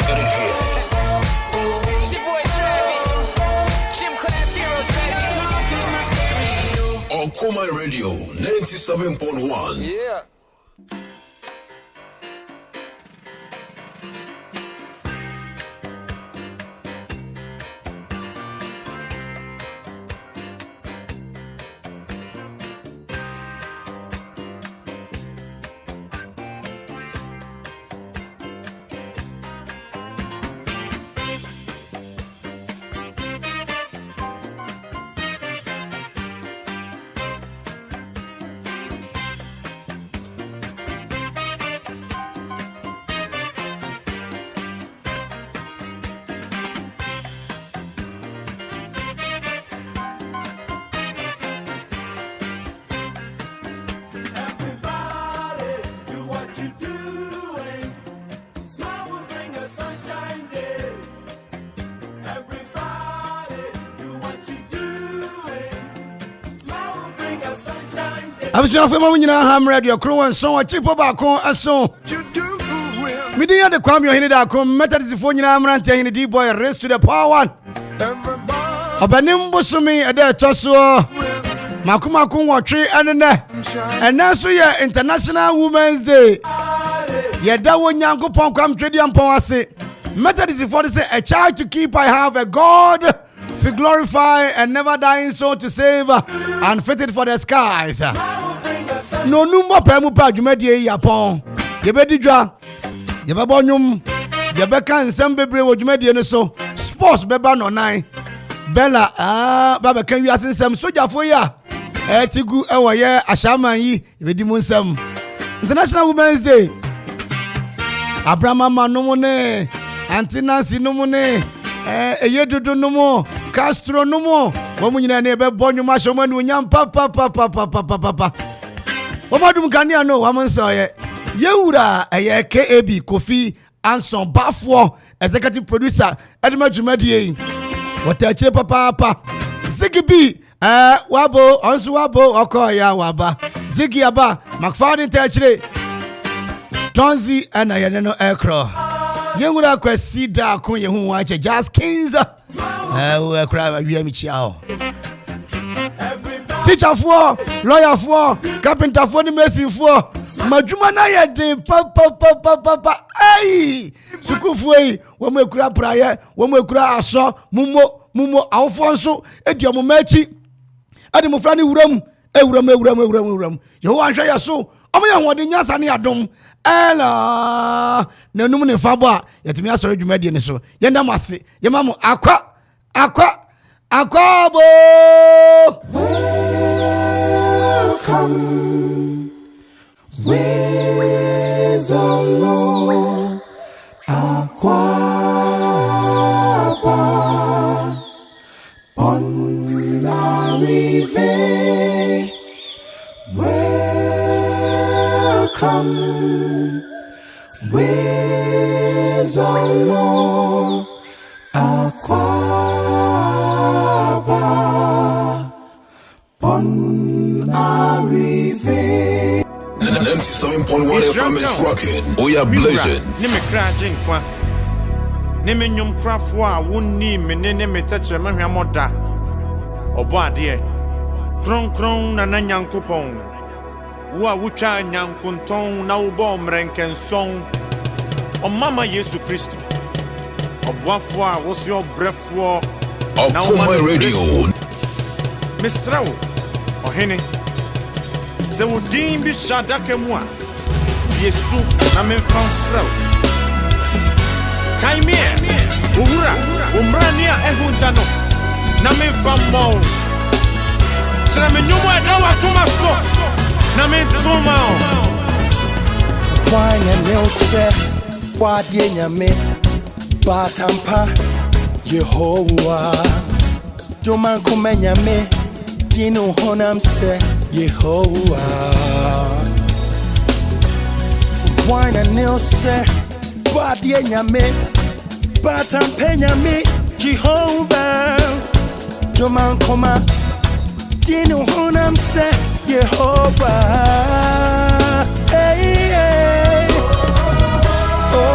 get it here. It's your boy Travis. Gym Class Heroes, baby. On Kuma Radio 97.1. Yeah. I'm sorry for my ham radio crew and so a chip back on so. Media the Kwame Hinida Methodist phone Amranta in the D boy race to the power one. Obanim Busumi a day tosso Makuma Kunwa tree and now so yeah International Women's Day. Yeah, that one young pon come trading Ponwase. Methodist for say a child to keep I have a God to glorify and never dying soul to save and fitted for the skies. No number pemupa jumedie yapon. Yebedidwa. Yebabonyum. Yebeka nsem bebre wo jumedie ne so. Sports beba no nine. Bella baba kan wi asensem sojafo ya. Tigu ewo ye ashaman yi yebedi mu nsem. International Women's Day. Abraham no ne. Auntie Nancy no ne. Eyedudu no mo. Castro no mo. Womu nyina ne be bonyu ma shoma no nyam papa. Omadum kania no wamanso ye. Yewura eye KAB Kofi Anson Bafo executive producer Edma Jumedie. Wotachire papa. Ziggy B wabo onso wabo okoya waba. Ziggy aba McFarlane tachire. Tonzi ana yene no ekro. Yewura kwasi da kon ye hu wache Jazz Kings. We kra wi amichia. Teacher for, lawyer for, carpenter for, the mercy for. Majuma na ya de papa. Ay, sukufuei. Wame kura praye, wame kura aso, mumo Alfonso. Edi omo mechi. Adi mufrani uram. Uram. Yo ansha ya so. Omo ya wodi nyasa ni adom. Ela. Na numu ne fabo. Yetimi asore dwumadi ne so. Yenda mase. Yemamu akwa. Akwabo. Welcome. Where's the Lord? Akwaba. On la rive. Welcome. Where's the Lord? Akwaba on arrive. And an 97.1 FM is rocking. We are blazing. Nime crashing kwa. Nime nyum crafwa wuni menene metache mahwamoda. Obo ade. Kron na nyankopon. Wa wucha nyankunton na ubo mrenkenson. O mama Yesu Kristo. Obwafwa was your breath war. Kuma Radio. Misrao. Ohene. Ze wudin bi shadake mwa. Yesu na memfan frao. Kaimie. Uhura. Umrania ehuntano. Na memfan mo. Sira menyumu edawa kuma so. Na mentuma. Wine and no set. Wadye nyame. Batampa Yehovah Joman kumenya me Dino honam se Yehovah Wine and nail se Badye nyame Batampa nyame Jehovah Joman kuma Dino honam se Yehovah Hey, hey. Oh,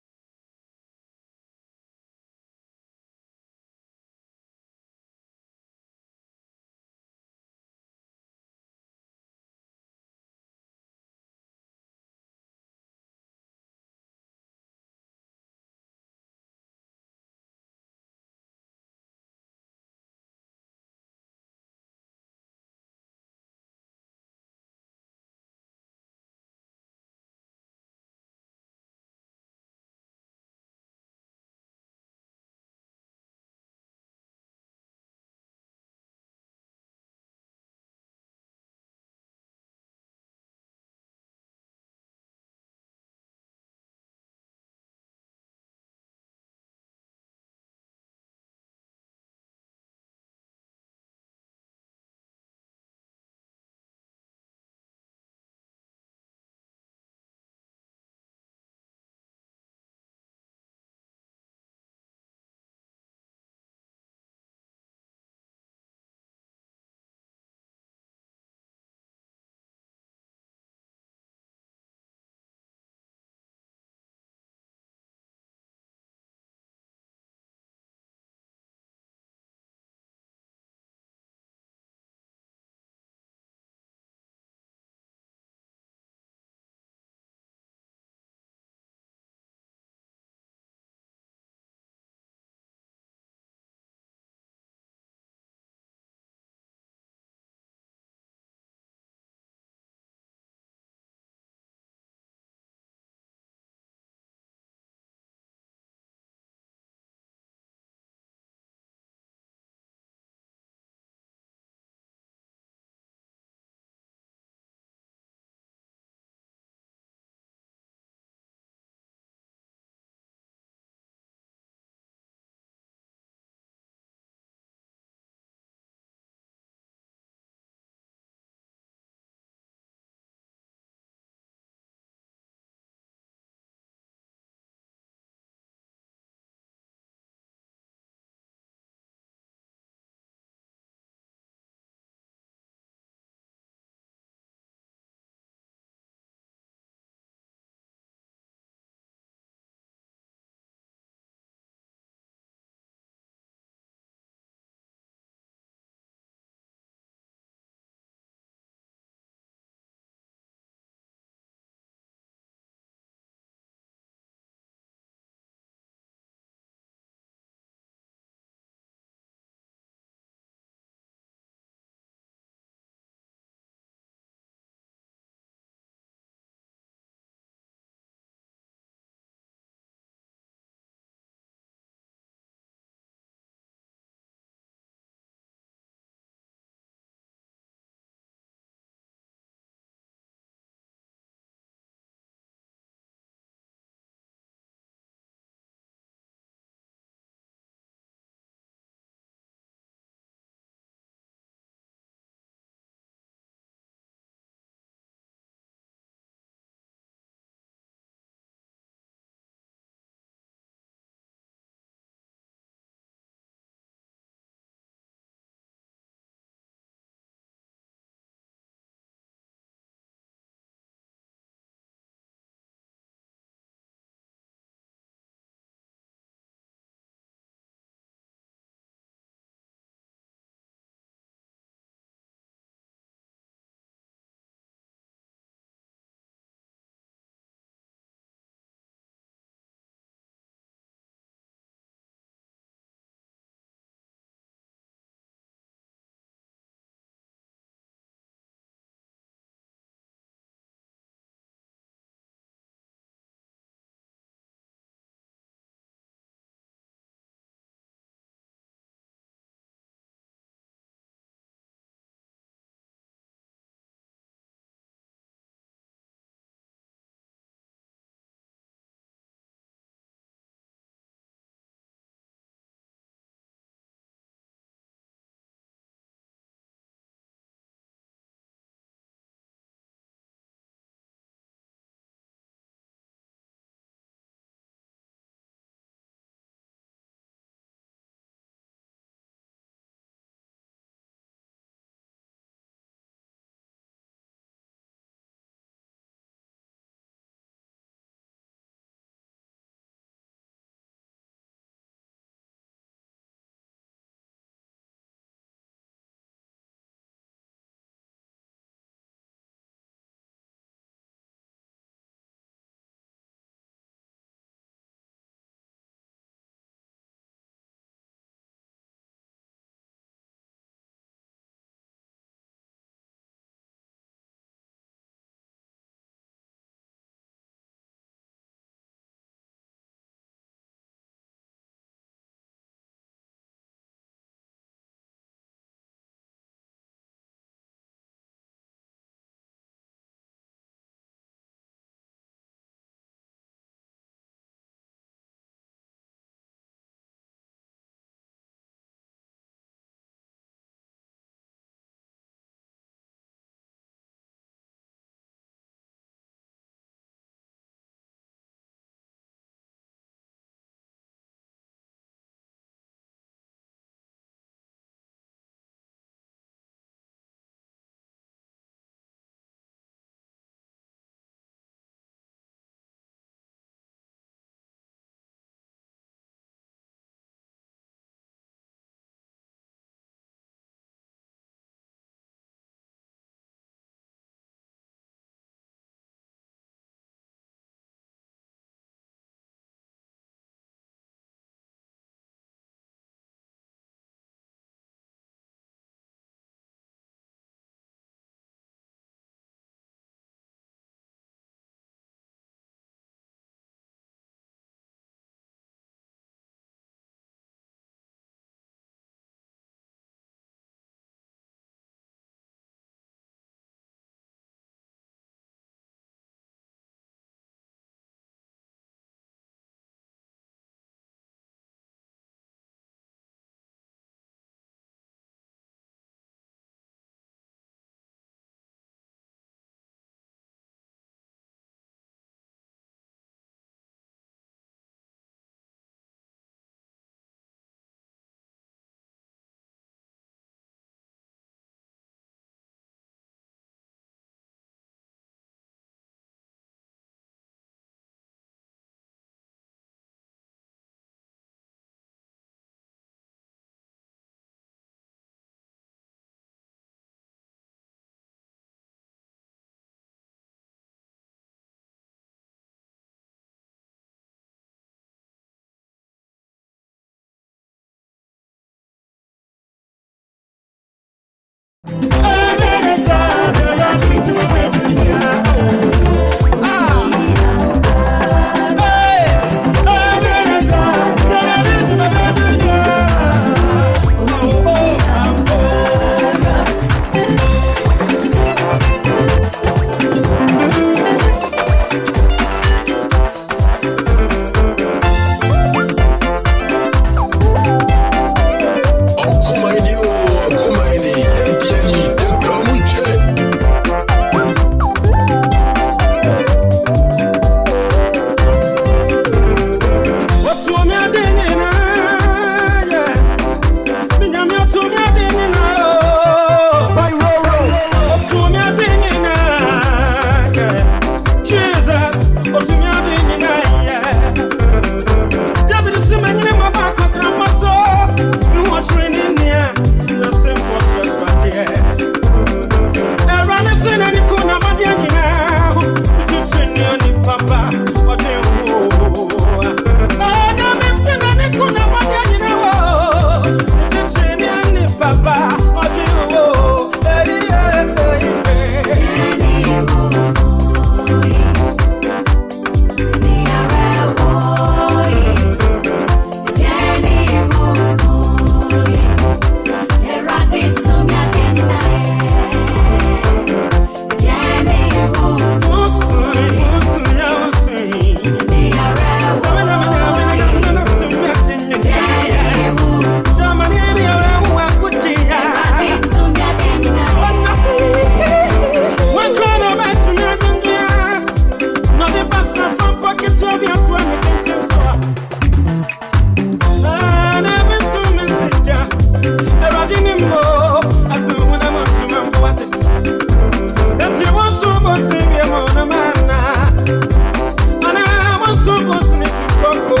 Coco.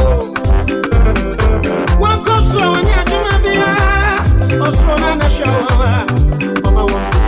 One comes to when you're Jimabia, or so on a shower. Mama won't be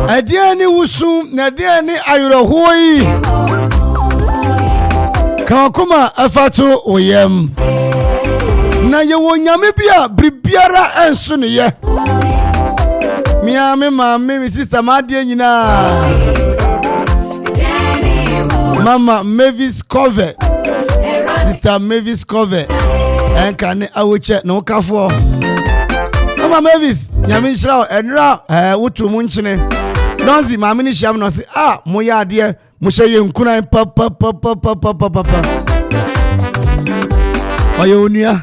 Adiani wusum na adiani ayurohoi Kakuma afatu oyem na yewo nyame bia bribiara enso ne ye Miame mama mi sister madie nyina Mama Mavis Cover Sister Mavis Cover enka ne awoche na ukafo Mama Mavis nyame nshira enra wotu mu nchine Donzi mama ni sham no say moya ade mo hye nkunan papa Oyo onua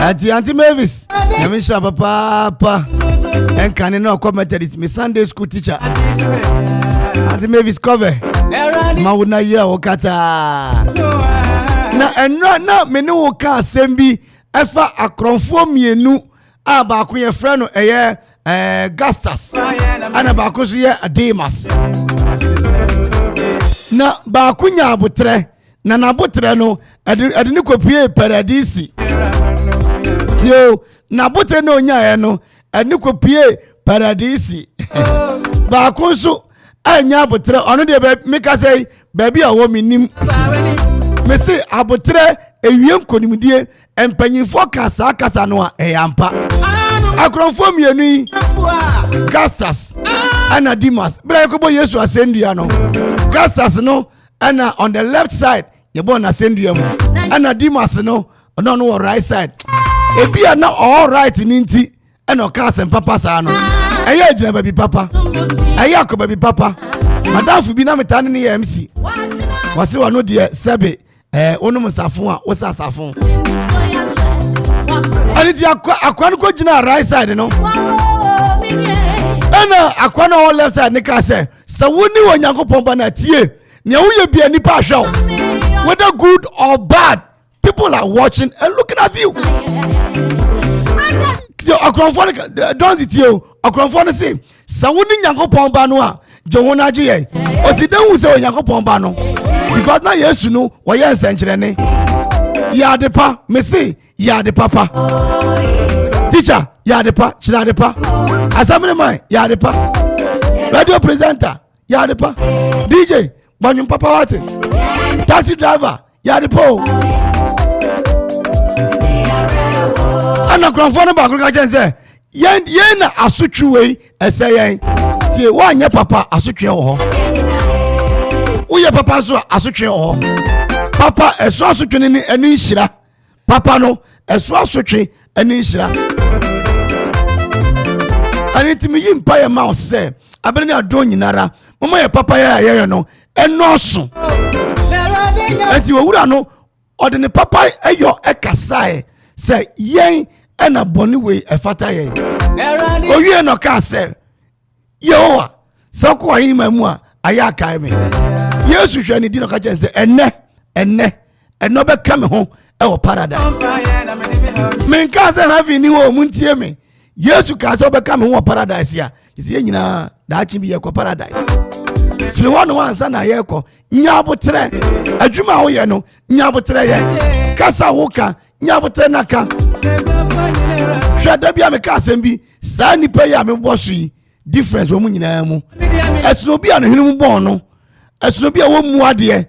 Auntie Mavis nyame nshira papa Enkane no akwa Methodist me Sunday school teacher Auntie Mavis Cover ma wona yira wokata na enra na me ne wo ka asembi efa akronfo mienu ba ko ye frɛ no eye Gastas ana ba ko so ye Demas na ba ko nya abotre na nabotre no ade ne kopie paradisi yo na botre no nya ye no ade kopie paradisi ba ko so anya abotre ono de me ka say baby a wo minim me say abotre ewiem konimdie empanyinfo kasa no a eyampa akronfo mienu yi Gastas ana Demas bra ko bo Yesu asendua no Gastas no ana on the left side ye bo na asendua mu ana Demas no on right side e bia na all right ninti ana ka asem papa sa no eya agina baby papa eya ko baby papa madam fu bi na metane ne MC wase wa no de sebe onum safo a wo safo ani ti akwan ko gina right side no ana akwan on left side ne ka say so woni wonyankopon ba na tie ne wo ye bia nipa hwew whether good or bad people are watching and looking at you akronfo don't it you akronfo ne say so woni nyankopon ba no a jowo na age ye o si dan hu say wonyankopon ba no because na Yesu no wo ye nsenkyere ne ya de pa me say ya de papa teacher ya de pa chira de pa assembly man ya de pa radio presenter ya de pa DJ banyum papa wate taxi driver ya de pa ana kronfo no ba kro ka say yen na asotwe eseyen tie wa anye papa asotwe wo ho uye papa so asotwe wo ho papa eso asotwe ni eni nhira papa no eso asotwe eni nhira ani timi yimpa ye ma ose abere ni ado nyinara mama ye papa ye no enoso enti wura no ode ne papa eyo ekasae se yen ena boni we efata ye owie no ka se yehowa so ko ayi mamu a aya kai me Yesu hwe ni di no ka chense eno be ka me ho e wo paradise men ka se heaven ni wo muntie me Yesu ka se be ka me ho paradise ya ye nyina da chi bi ye ko paradise firi wonu wansa na ye ko nya botre adwuma wo ye no nya botre ye kasa wo ka nya botre naka hwe da bia me ka asem bi sa nipa ya me bo so yi difference wo mu nyina mu esno bia no hwenu mu bon no esno bia wo mu ade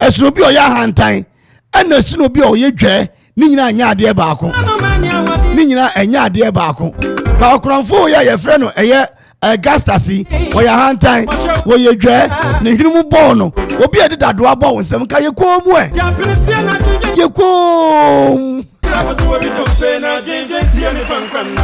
esno bia o ya hantan ɛna si no bi a ɔyɛ dwɛ ni nyina anya adeɛ baako ni nyina anya adeɛ baako ba okronfo yɛ yɛfrɛ no ɛyɛ gastasi ɔyɛ hantan wɔyɛ dwɛ ne hwene mu bɔɔ no obi a de dadoa bɔ wo nsɛm ka yɛ kom ɛ yɛ kom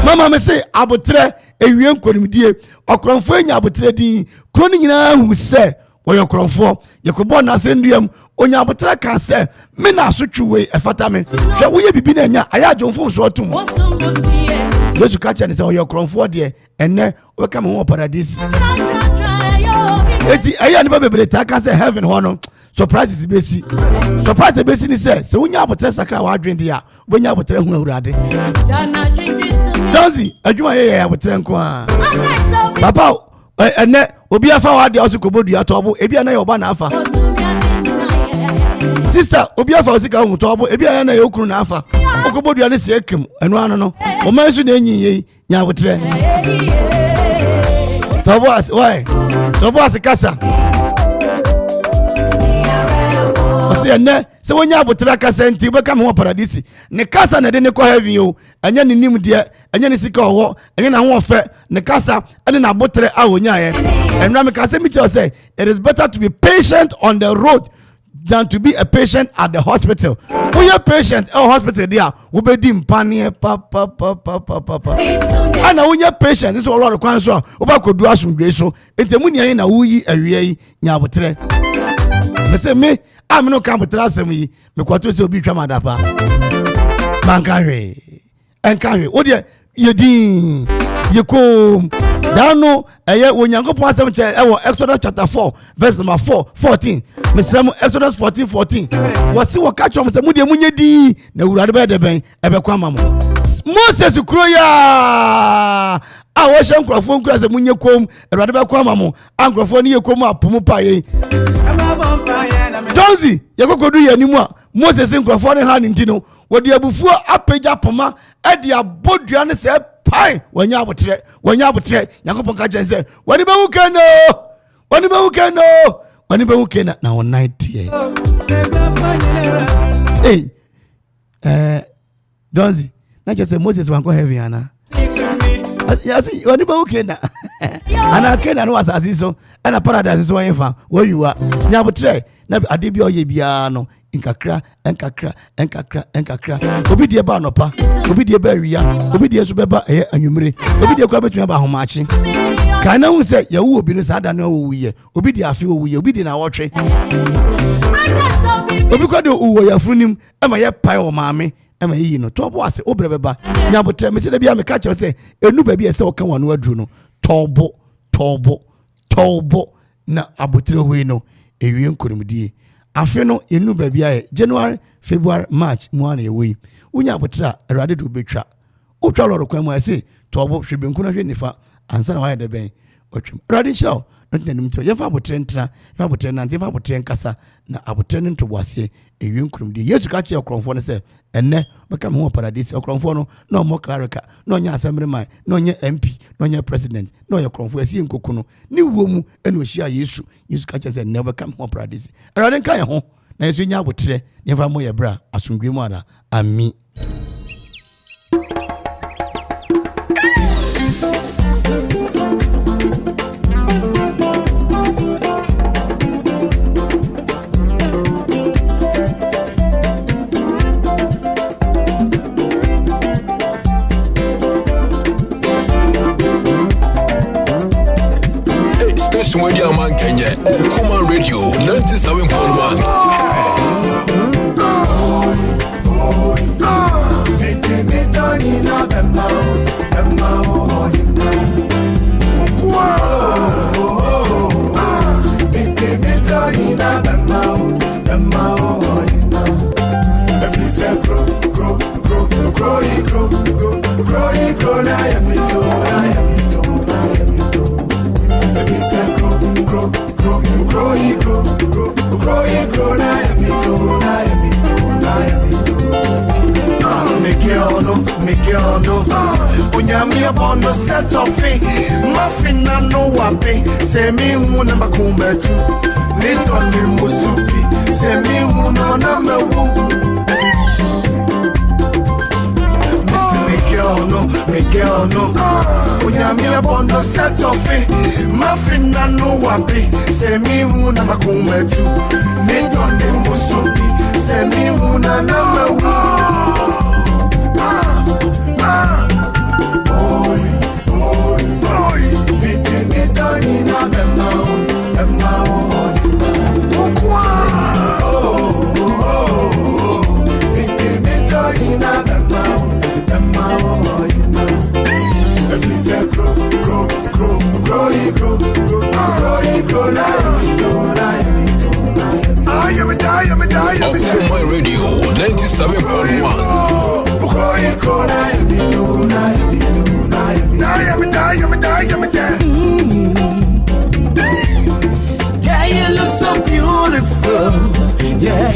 mama me se abotrɛ ewie nkonimdie okronfo nya abotrɛ din kro ne nyina hu sɛ wɔyɛ okronfo yɛkɔbɔ na sɛ nduam onya abotrɛ ka sɛ me na so twuwe ɛfata me hwɛ woyɛ bibi na nya aya adwomfo so atum Yesu ka kyerɛ ne sɛ ɔyɛ okronfo deɛ ɛnɛ wɔka me ho paradise eti ɛyɛ ne ba bebre ta ka sɛ heaven hɔ no surprises besi ni sɛ wonya abotrɛ sakra wadwen de a wonya abotrɛ hu awurade Donzi adwuma yɛ abotrɛ nko a papa ɛnɛ obi afa wade ɔso kobodua tɔbo ebi ana yɛ ɔba na afa sister obi afa osika hu tɔbo ebi ana yɛ okunu na afa okobodua ne se ekem ɛno ano no o man su na enyi yi nya abotrɛ tɔbo as why tɔbo as kasa ɔsɛ ɛnɛ sɛ wonya abotrɛ kasa nti bɛka me ho paradise ne kasa na de ne kɔ heaven o ɛnyɛ ne nim deɛ ɛnyɛ ne sika ɔwɔ ɛnyɛ na ho ɔfɛ ne kasa ɛne na abotrɛ a wonya yɛ ɛnra me kasa mi tell say it is better to be patient on the road than to be a patient at the hospital. We are patient at hospital there. We be dim panier papa. And now we are patient. It's all lot of cancer. We ba could do us some grace. So it's a money na uyi awie nyabotre. Me say me I'm no come to us me kwato se obi twa madapa. Mankanwe. Enkanwe. O de yedin yekom dano eye onyankopon asem che ewo Exodus chapter 4 verse number 14 mesem Exodus 14 wasi wo ka chom se mu de munye di na wurade be de ben ebe kwa mamo Moses kroya a wo hye nkrofo nkura se munye kom wurade be kwa mamo ankrofo ne yekom apomu paye Donzi yekokodu yanimu a Moses nkrofo ne ha ne ntino wodi abufuo apagya poma e de abodua ne se pai wanya abotre yakopon ka jense wani be wukeno na on night here Donzi na just say Moses wan go heaven ana yasi wani be wukena ana kena no asasi so ana paradise so yenfa wo yuwa nya abotre na ade bi oye bia no nkakra obi die ba nopa obi die ba wia obi die so beba anwumire obi die kwa betuma ba homachi kana hu se ya wo obi no sada na wo wiye obi die afi wo wiye obi die na wotwe obi kwa de wo ya frunim ema ye pai wo maame ema yi no to bo ase obre beba nya botre me se da bia me ka che se enu ba bia se wo kan wano aduru no tobo na abotre we no ewie nkorumdie afi no enu ba bia January February March mu ana ewe unya abotra awade do betwa otwa loro kwan mu ase tobo hwebenku na hwe nifa ansa na wa de ben otwem awade nchiraw ntanim tro yefa abotre ntra yefa abotre na yefa abotre nkasa na abotre ntobo ase ewie nkurumdi Yesu ka che okromfo ne se enne beka me ho paradise okromfo no na omo clarika na onya assembly man na onya MP na onya president na onya okromfo ase nkoku no ni wo mu ene ohia Yesu ka che se ne beka me ho paradise awade nka ye ho na Yesu nya abotre yefa mo ye bra asungwe mu ara ami Radio Man Kenya, Kuma Radio 97.1. Unyami abono set of it Mafina no wapi Semi una makumbetu Nito ni musupi Semi una na mewu of it. Muffin and no wabi. Say me who na makumetu. Me don't de musubi. Say me who na mawu. My radio 97.1. Yeah, you look so beautiful. Yeah,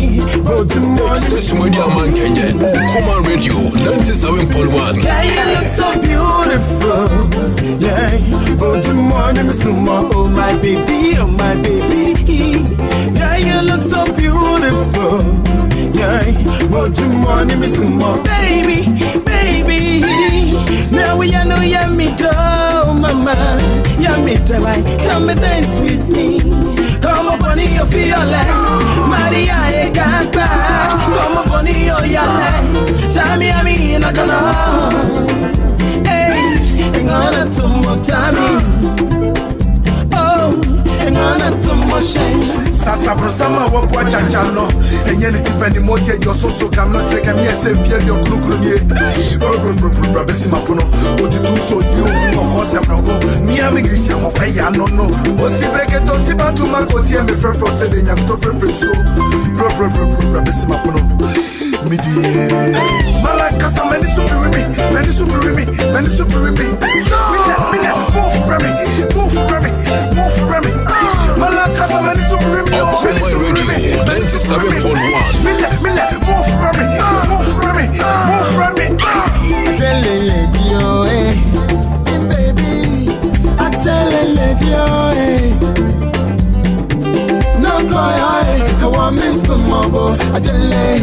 Station Radio Man Kenya. Come on Radio 97.1. yeah, you look so beautiful. Yeah, good morning, Miss Uma. Oh my baby, oh my baby. Yeah, you look so beautiful. Yeah, good morning, Miss Uma. Baby, baby. Now we are no yamito, mama. Yamito, like come and dance with me. Come up on your feel like Maria Egagba. Come up on your yale. Chami ami nakana. Hey, ngana tumo tami. Oh, ngana tumo shine. Sasa brosama wapo chachano. Enye ni tipeni motie yo so kam no trek am yese fie yo krukrunye. Bro besi mapuno. Oti tu so yo ko konsem no go. Mi am grisi am fa ya no. O si breke to si bantu makoti e me frefro se de nyam to frefre so. Bro besi mapuno. Midi Malaka sa many super with me. Move for me. Malaka sa many super with me. My radio 97.1. Move for me. Tell a lady, oh, eh, baby. I tell a lady, oh, eh. No call, I want me some more. I tell her,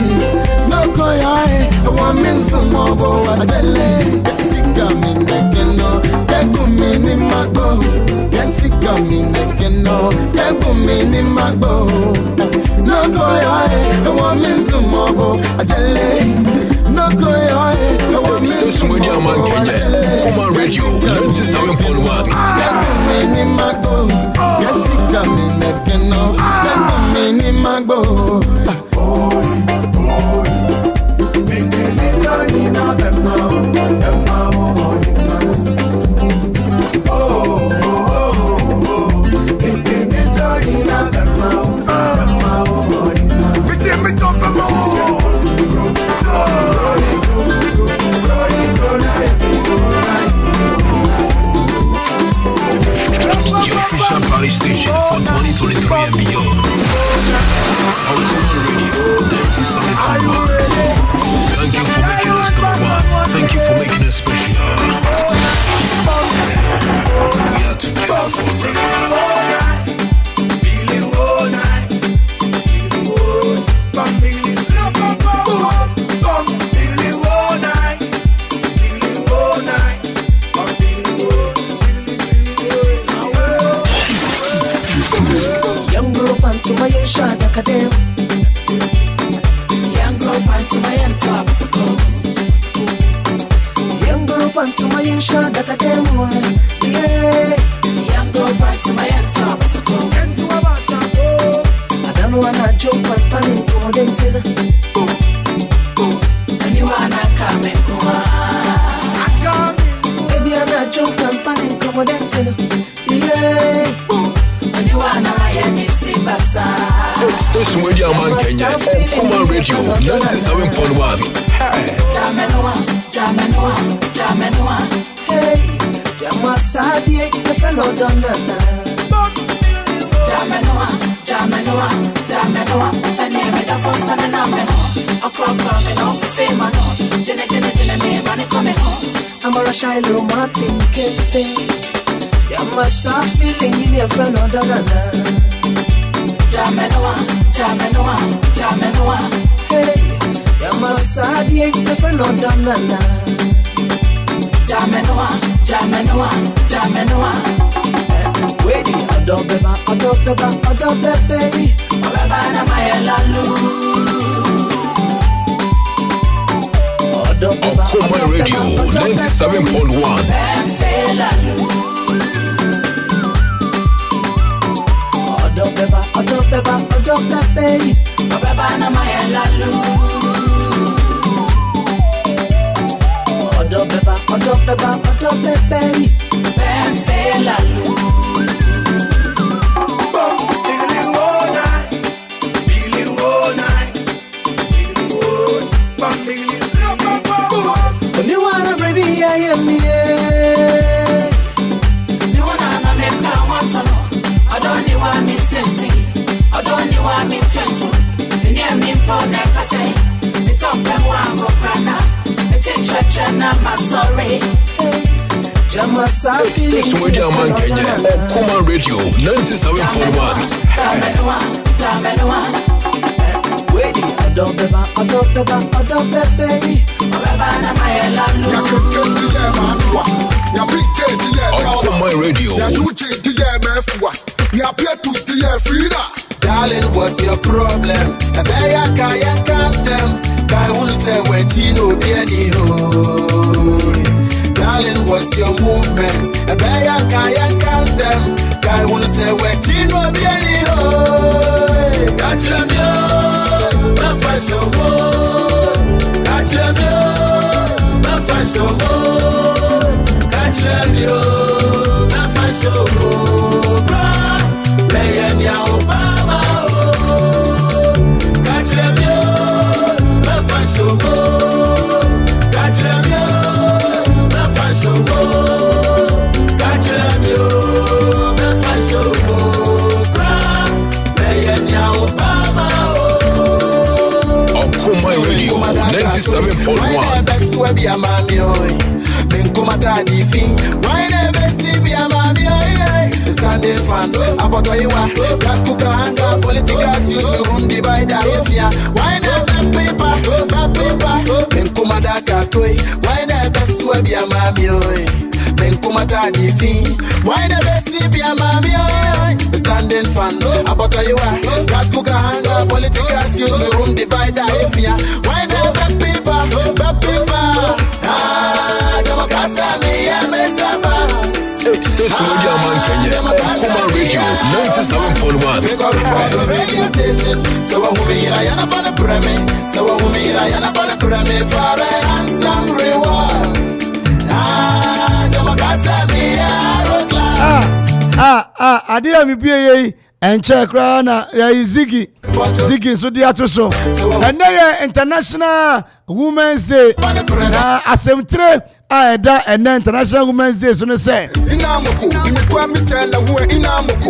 no call, I want me some more. I tell her, she got me naked, no. That go me in my bow. Yes, she got me naked, no. That go me in my bow. No call, I want me some more. I tell her, no call, I want me some Station Radio Man Kenya. Come on Radio 97.1. That go me in my bow. Yes, she got me naked, no. That go me in my bow. Your official party station for 2023 and beyond. On Common Radio 97.1. Thank you for making us number one. Thank you for making us special. We are together forever. Young girl pan to my shot academ. Young girl pan to my top. Young girl pan to my shot academ. Yeah. Young girl pan to my top. I don't wanna joke and panic come dental. And you wanna come and come on. Baby, I'm not joke and panic come dental. Yeah. And you wanna Miami Sibasa. Station Radio Man Kenya. Come on Radio 97.1. Hey. Jamenua. Hey, Jamasadi, the fellow Donana. Jamenua. Send me the first and I'm a crop coming off the fame. Jenny, me, money coming home. I'm a Shiloh Martin, can't say. Yamasa feeling in your friend or Donana. Jamenua. Hey, Yamasadi, the fellow Donana. Jamenoa, Jamenoa, Jamenoa. Wait, Adobeba, Adobeba, Adobebe. Obeba na mayelalu. Okuma Radio 97.1. Adobeba, Adobeba, Adobebe. Obeba na mayelalu. Adobeba, Adobeba, Adobebe. Benfelalu. Feeling all night, feeling all night, feeling all night, feeling. When you wanna baby, I am here. You wanna make me want to know. I don't need want me sensing. I don't need want me 20. You near me for never say. Me talk them one go prana. Me take church and I'm sorry. Station Radio Man Kenya. Okuma Radio 97.1. Wait, Adobeba, Adobeba, Adobebe. Obeba na mayelalu. Okuma Radio. Darling, what's your problem? Ebeya kaya kantem. Kai hunu se wechino bieni ho. Darling, what's your movement? Ebeya kaya kantem. Kai hunu se wechino bieni ho. Kachamyo, mafashomo. Kachamyo, mafashomo. Kachamyo, mafashomo. Bra, Obama. Kachamyo, mafashomo. Kachamyo, mafashomo. Kachamyo, mafashomo. Bra, Obama. Okuma Radio 97.1. Standing fan, about where you are. Gas cooker, hunger, political, you room divider. Why not back paper? Ben Kumadaka toy. Why not best to be a mammy? Ben Kumata defeat. Why the best to be a mammy? Standing fan, about where you are. Gas cooker, hunger, political, you room divider. Why not back paper? Ah, Democracy, me, I'm a Station Radio Man Kenya. Okuma Radio 97.1. Radio station. So when we hear I am for the premise. So when we hear I am for the premise for a handsome reward. Ah, Democracy, me a class. Adia mi pie and check na ya Ziggy so dia to so. And na International Women's Day. Na asemtre aeda and International Women's Day so no say.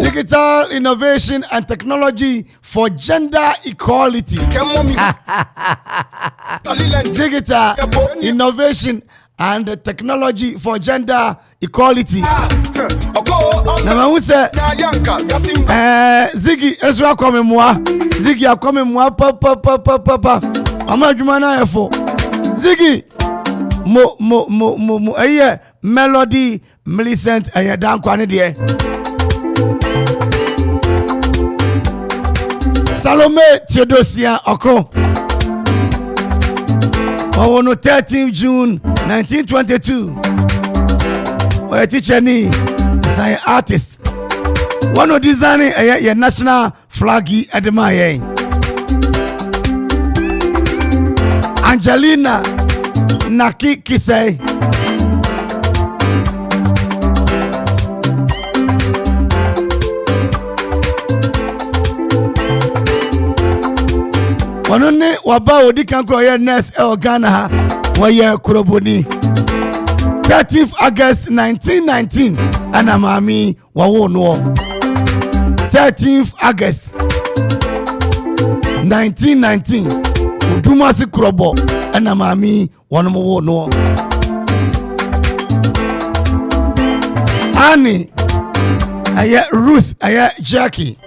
Digital innovation and technology for gender equality. Digital innovation and technology for gender equality. Na who say Ziggy Ezra come moi. Ziggy akome moi papa. Amadwuma na efo. Ziggy mo Melody Millicent dan kwane de. Salome Theodosia Oko. On 13th June 1922. A teacher ni an artist. One of designing a national flaggy admire. Angelina Naki Kisei. Wanone waba odi kankro ye nurse e Ghana ha waye kuroboni 30th August 1919 ana mami wawo no 13th August 1919 udumasi kurobo ana mami wanomo wo no Annie aya Ruth aya Jackie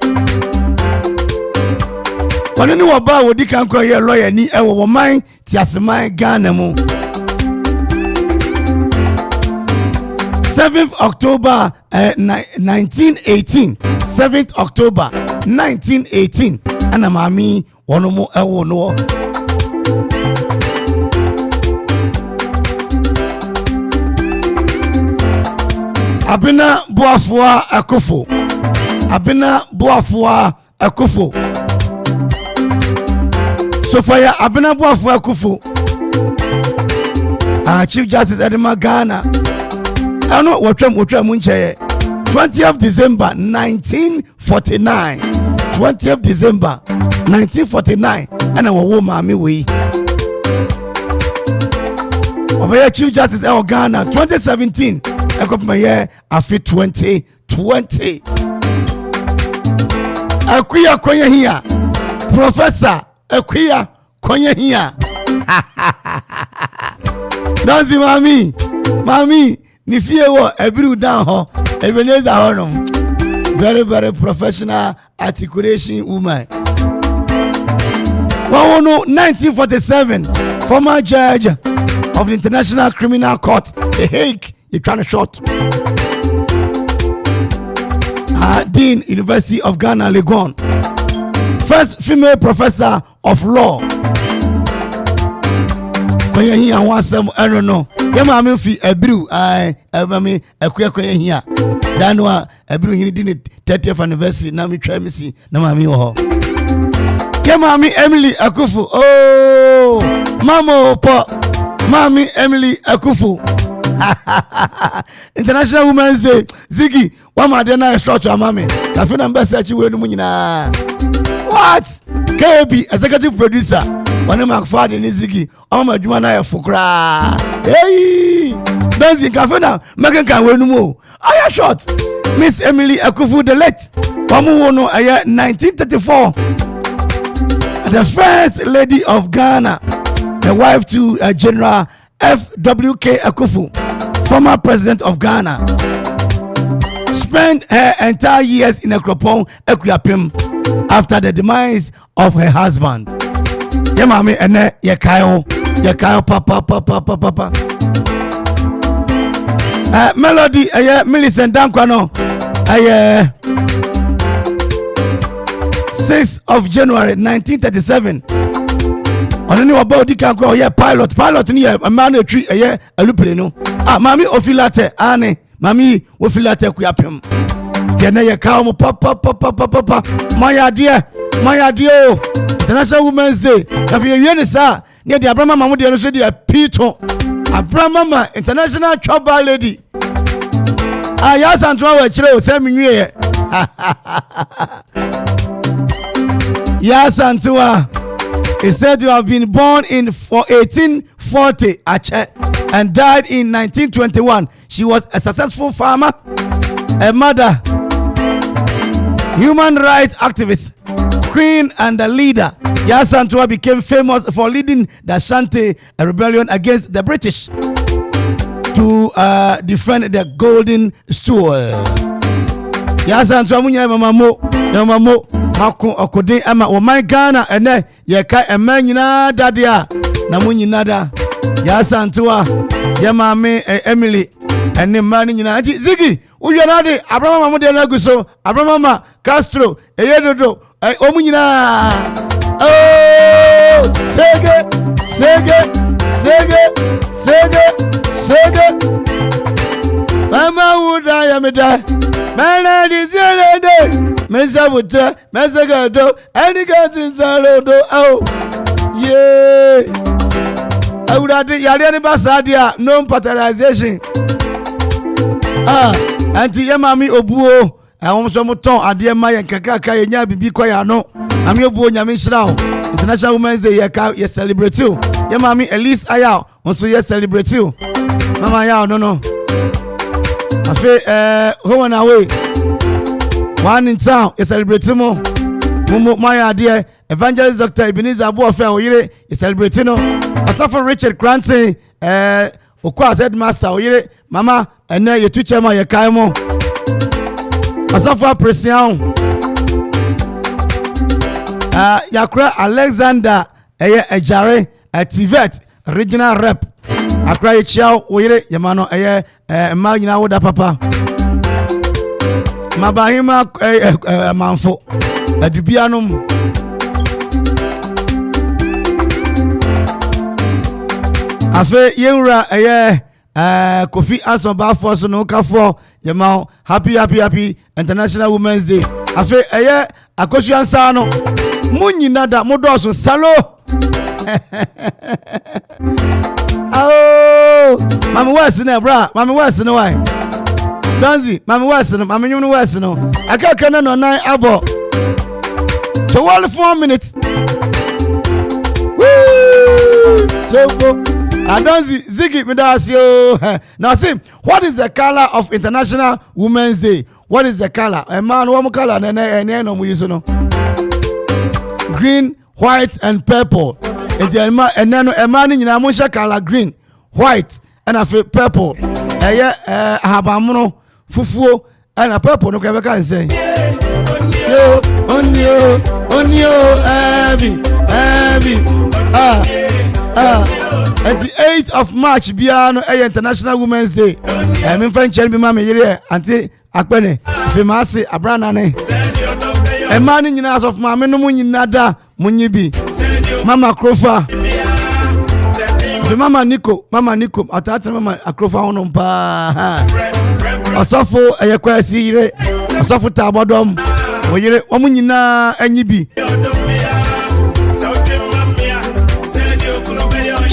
Wanani waba wodi kankro ye lawyer ni ewo woman tiaseman Ghana mu 7th October 1918. 7th October 1918. Ana mami wono mo ewo no. Abena Boafua Akufo. Abena Boafua Akufo. Sofia Abena Boafua Akufo. Chief Justice Edema Ghana. I know what munche 20th December 1949. 20th December 1949. And I will mami we. Obaya Chief Justice El Ghana 2017. I got my year after 2020. Akuya Konya here. Professor Akuya Konya here. Don't see mommy. Nifie wo every down ho. Ebenezer Honum. Very, very professional articulation woman. 1947, former judge of the International Criminal Court, The Hague. You're trying to short. Dean, University of Ghana, Legon. First female professor of law. When you hear one some, I don't know. Yama me fi ebru me akuya here. Dan wa ebru hini di 30th anniversary na me try me see na mami wo ho. Yama me Emily Akufu. Oh, mama po. Mami Emily Akufu. International Women's Day. Ziggy, one my na structure mami. Ka fi na mbese achi we no nyina. What? KB executive producer. One of my father in Ziggy. I'm my Jumana Fukra. Hey, don't think I've now. Megan can win more. I am short. Miss Emily Akufu the late. Pamuono, 1934. The first lady of Ghana, the wife to General FWK Akufu, former president of Ghana. Spent her entire years in Akropong, Equiapim, after the demise of her husband. Yeah, mommy, and Yakayo, papa. Melody, Millicent Dankwano, 6th of January 1937. On any about the can grow, pilot, near a man a tree, a lupino. Mammy, Ofilate, Anne, Mammy, Ofilate, Quiapim. Yana Yakao, papa, my idea. International Women's Day. If you hear this, near the Abraham Mamudi and the Pito, Abraham International Trouble Lady. Yes, and 12 children, 7 years. Yes, and 2. He said you have been born in 1840 and died in 1921. She was a successful farmer, a mother, human rights activist, queen and a leader. Yasantua became famous for leading the Ashanti rebellion against the British to defend the golden stool. Yasantua munya mamo mako okode ama o man Ghana ene ye kai emanyina dadia na munyinada. Yasantua yamame Emily ene mani nyina Ziggy uyanade Abraham Mamudi na guso Abraham Castro eyedodo omunyina. Oh, sege. Mama wuda yamida. Mana dizelede. Mesa wuta, mesa gado. Anigati zalodo. Oh, yeah. Awurade yare ni basadia no paternization. Anti yemami obuo. Awon so mo ton ade ma yen kakra ye nya bibi kwaya no. Ami obuo nyame hira. International Women's Day ye celebrate you. Ye mami Elise Aya onso ye celebrate you. Mama ya no. Afi home and away. One in town ye celebrate mo. Mumu my dear Evangelist Dr. Ebenezer Abuafe oyire ye celebrate no. Asafo Richard Cranton okwa headmaster oyire mama ene ye teacher ma ye kai mo. Asafo Presian Yakura Alexander Ejare Tivet regional rep Akra echiao oyire yemano eye ma nyina woda papa mabahima manfo adubianom afe yewura eye Kofi Anson Bafo so no kafo yemao happy International Women's Day afe eye akosu ansa no munyina da modoso salo oh mama west na bra mama west no why Donzi mama west no mama nyum no west no akaka na no nine abo to 4 minutes woo so Adonzi Ziggy Midasio. Now see, what is the color of International Women's Day? What is the color? A man, one color, and green, white, and purple. And then a man in Amusha color green, white, and a purple. Habamuno, fufu, and a purple. No can say. Yo, on you, at the 8th of March, Biano International Women's Day. I'm friend Chelby Mammy here, Auntie Akbene, Fimasi, Abranane. A man in the house of Mamma Nada Munibi, Mama Crofa, Mama Nico, Atata Mama Akrofa on Pa, a soffo, a yaquasi, a soffo tabadom, or you're Omunina and Yibi.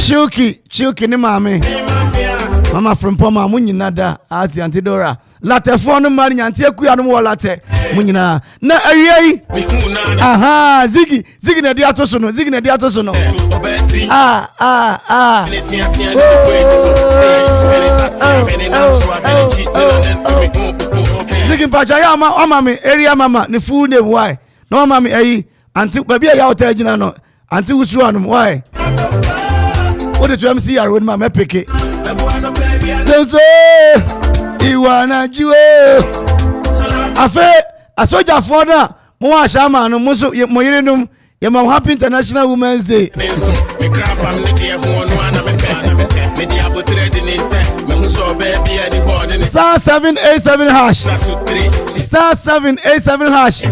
Chilky ni mami. Mama from Poma munyinada ati antidora. Latte phone mari anti akuya no latte munyina. Na ayei. Aha, Ziggy na dia to so no. Ziggy pacha ya mama area mama ni full name why? No mama ayi anti baby ya hotel gina no. Anti usu anu why? What did you MC when my pick it? Iwana Jue. A soldier for that. Moa Shaman, Musu, Moirinum, Yamam Happy International Women's Day. Star 787 hash. Star 787 hash.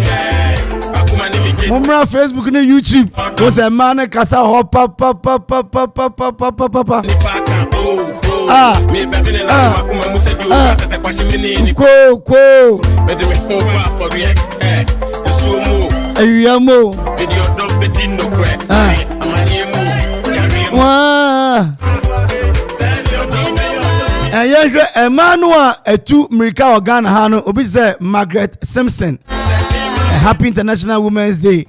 Mumra Facebook and YouTube was a man kasa hop papa Emmanuel etu Mirika Organ Hano obi say Margaret Simpson. Happy International Women's Day.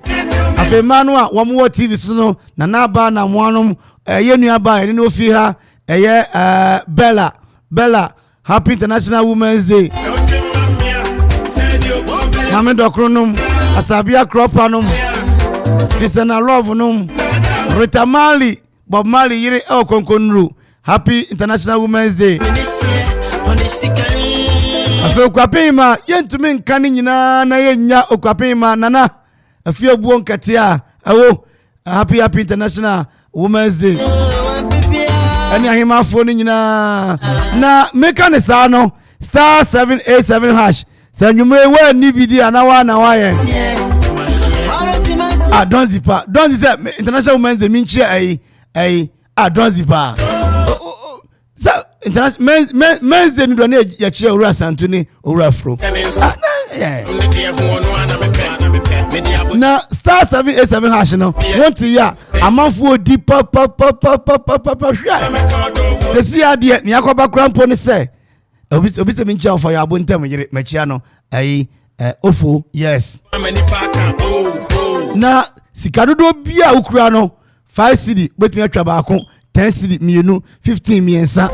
Afi Emmanuel wamwo TV so na naba na mwanum yenua ba no fi ha Bella Happy International Women's Day. Mame Dokronum Asabia Kropanum Christiana Love num Rita Mali Bob Mali yire Konkonru. Happy International Women's Day. Afi okwapema yentumi nkani nyina na yenya okwapema nana afi obuo nkatia awo happy International Women's Day. Ani ahima fo ni nyina na meka ne sa no star 787 hash sanyumre wa ni bidi anawa na wa ye don't say International Women's Day minchi don't zipa International men's day no na ya chia ura santuni ura fro na star 787 hash no want ya amanfo di papa se si ade ne yakoba krampo ne se obi se mincha for ya abontem yire machia no ofo yes na sikadodo bia ukura no 5 cedi betumi atwa ba ko 10 cedi mienu 15 miensa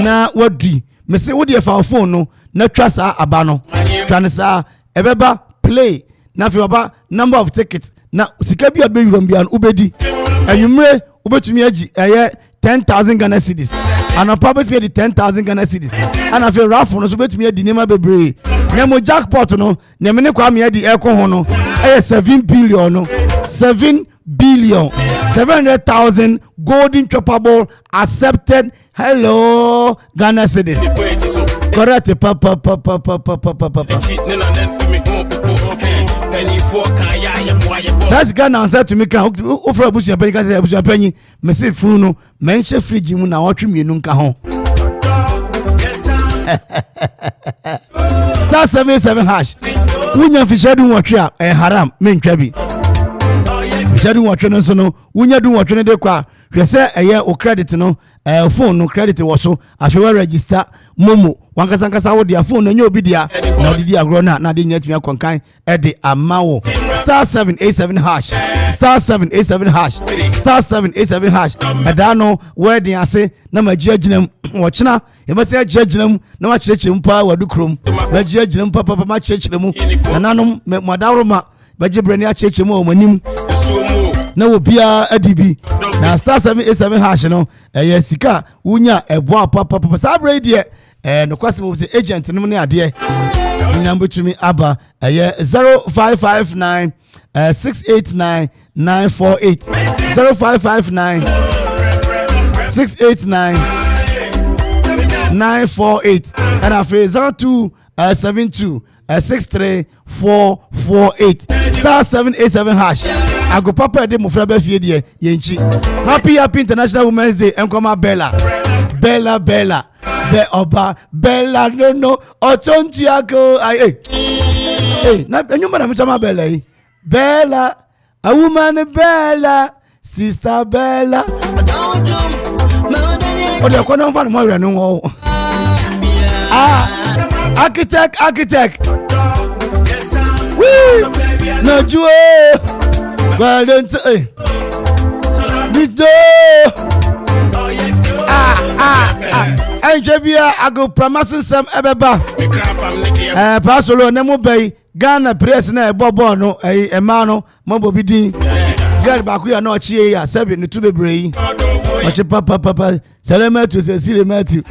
na wadi me se wodi fa phone no na twa sa aba no twa ne sa ebeba play na fi oba number of tickets na sika bia be yuram bia no ubedi anwumre ubetumi agi 10,000 Ghana cedis anopa betumi adi 10,000 Ghana cedis ana fi raffle no so betumi adi nema bebre na mo jackpot no na me ne kwa me adi eko ho no 7 billion no 7 billion 700,000 golden chopper ball accepted. Hello, Ghana cedis. Correct. Papa. That's Ghana answer to me. Can offer a bush and penny. Messi Funo, mention free Jim now. Watch me nunca home. Star 77 hash. Wunya fisher do watch ya and haram main trabi. Fisher do watch no so no. Wunya do watch no de kwa. We say a year or credit no. Phone no credit was so. I shall register Momo. One kasankasa wo dia phone no obi dia. Na odi dia agro na de nyat me konkan e de amawo. Star 787 hash. Star 787 hash. Star 787 hash. Adano where dey ase na magieginam wochina. E ma say agieginam na ma chirechirem pa wadu krom. Magieginam papa ma chirechirem. Nananom madawroma bagibrani a chirechirem o manim. Na obia adibi na star 787 hash no sika wunya ebo papa sabre die no kwase mo say agent no ne ade nyambo tumi aba 0559 689 948 0559 689 948 and afi 0272 63448 star 787 hash. I go papa de mo fra ba fie de yenchi. Happy International Women's Day. Enkoma Bella be oba Bella no otonti ako ai na nyuma na mchama Bella yi Bella a woman Bella sister Bella o de ko no fa mo re no architect woo no juo well don't Bido Enjebia ago promasun sem ebeba pasolo nemu bay Ghana press na ebobo no ema no mabo bidin girl ba ku ya na ochie ya sebi ni tube brei oche papa salama to Cecile Matthew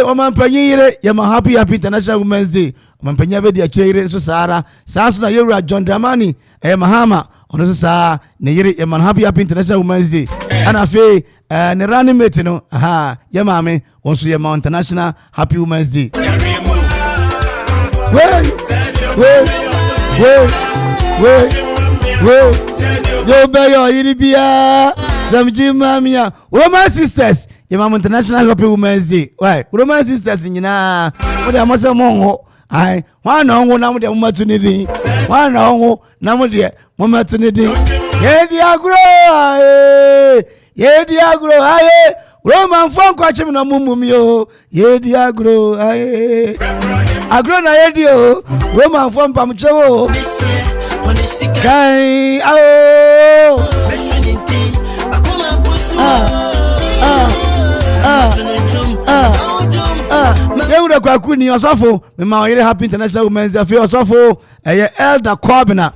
Oman Panyire Yama Happy International Women's Day. Oman Panyaba de Achire so Sara Sansuna Yura John Dramani Mahama ono sa ne yire Yama Happy International Women's Day. Ana fe ne rani mate no aha Yama me onso Yama International Happy Women's Day. Wey yo be yo iribia samji mamia woman sisters Yama International Happy Women's Day. Why? Women sisters nyina. Mo de amase monho. Ai, wan na onwo na mo de mo matunidi. Wan na onwo na mo de mo matunidi. Ye di agro ai. Roman fon kwa chimi na mumumi o. Ye di agro ai. Agro na ye di o. Roman fon pa mchewo. Kai ao. Yewura kwakuni osofo me ma oyire Happy International Women's Day fe osofo Elder Kwabena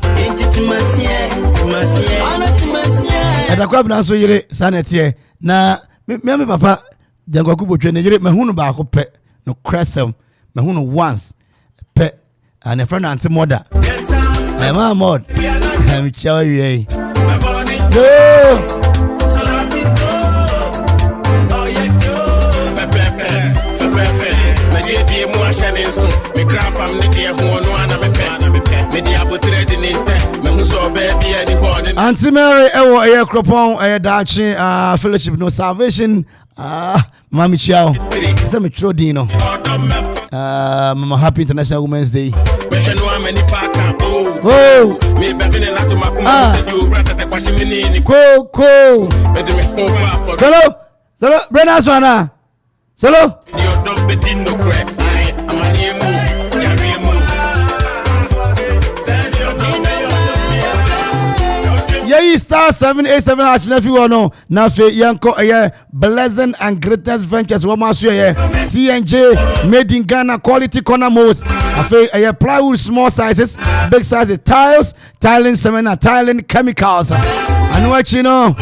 Elder Kwabena so yire sanetie na me papa jangwaku botwe ne yire mahunu ba ko pe no cresem mahunu once pe and a friend anti mother my mod me chawo ye Auntie Mary ewo eye kropon eye dachi fellowship no salvation mami chiao se me tro din no mama Happy International Women's Day Cool Solo Brenda Swana Solo Star 787 hash na fi wono na fe yanko Blessing and Greatness Ventures woman so TNJ made in Ghana quality corner modes afi plywood small sizes big sizes tiles tiling cement and tiling chemicals and what you know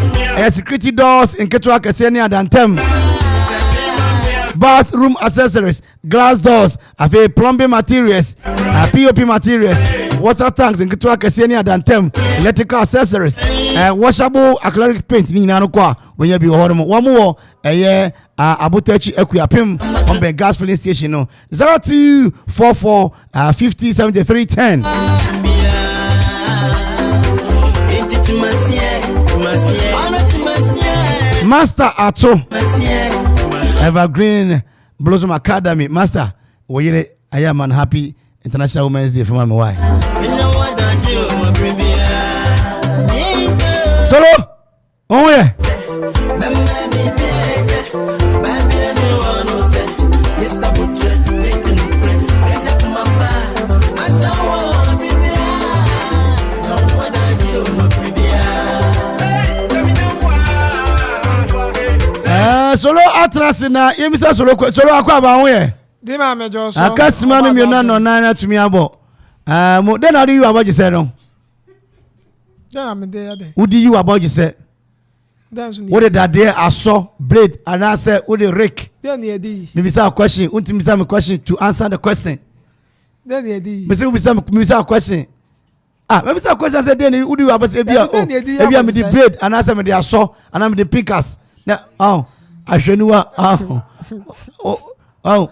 security doors in Ketua Kaseni Adantem bathroom accessories glass doors afi plumbing materials POP materials water tanks nketewa kɛseɛ ne adantem electrical accessories washable acrylic paint ni nyinaa no kɔ a wɔnya bi wɔ hɔ no wɔn wɔ ɛyɛ abotachi akuapem on the gas filling station no 0244 50 73 10 Master Ato Evergreen Blossom Academy Master woyere I am happy International Women's Day for my wife. Solo oh yeah solo atrasi na yemisa solo akwa ba ho ye di ma mejo so akasima no miona no na tumi abo mo den na do you about say no den am dey ade udi you about say dance ni what did that there aso blade and I say what the rake den e di me bisa question untimi bisa me question to answer the question den e di me bisa question me bisa question say den udi you about say bia bia me the blade and I say me the aso and I me the pickers na ahwenuwa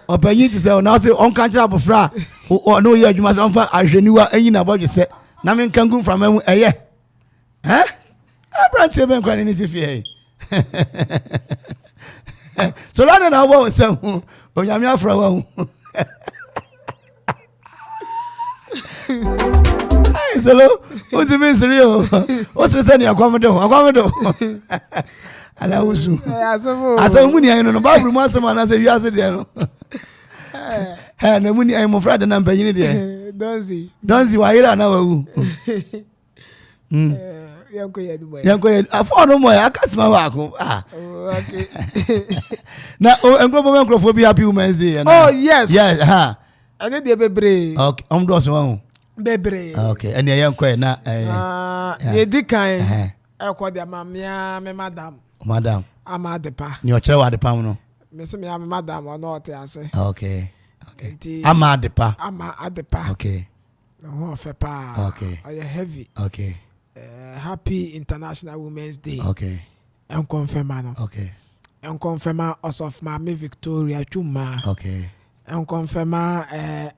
opanyin ti say na say on kan kira bofra no ye adwuma say on fa ahwenuwa anyi na bodwe say na me kan gun from amu eye abrantie ben kwan ni ti fie so la na wo say onyame afra wa hu ai solo o ti me siri o se ni akwamodo ala usu aso muni ayi no bible mu asema na say wiase de no na muni ayi mo frada na mpanyin de donzi wa ira na wawu yanko ye afọ no mo ya akasima wa ko okay na enkrofo bi happy women's day oh yes ane de bebre okay do so wa bebre okay ane yanko na ye dikan ekọ de mamia me madam Amadepa ni o chere wa depa no me se me am madam o no te ase okay Amadepa okay no fe pa okay o heavy okay happy International Women's Day okay en confirma no okay en confirma us of Mama Victoria Chuma okay en confirma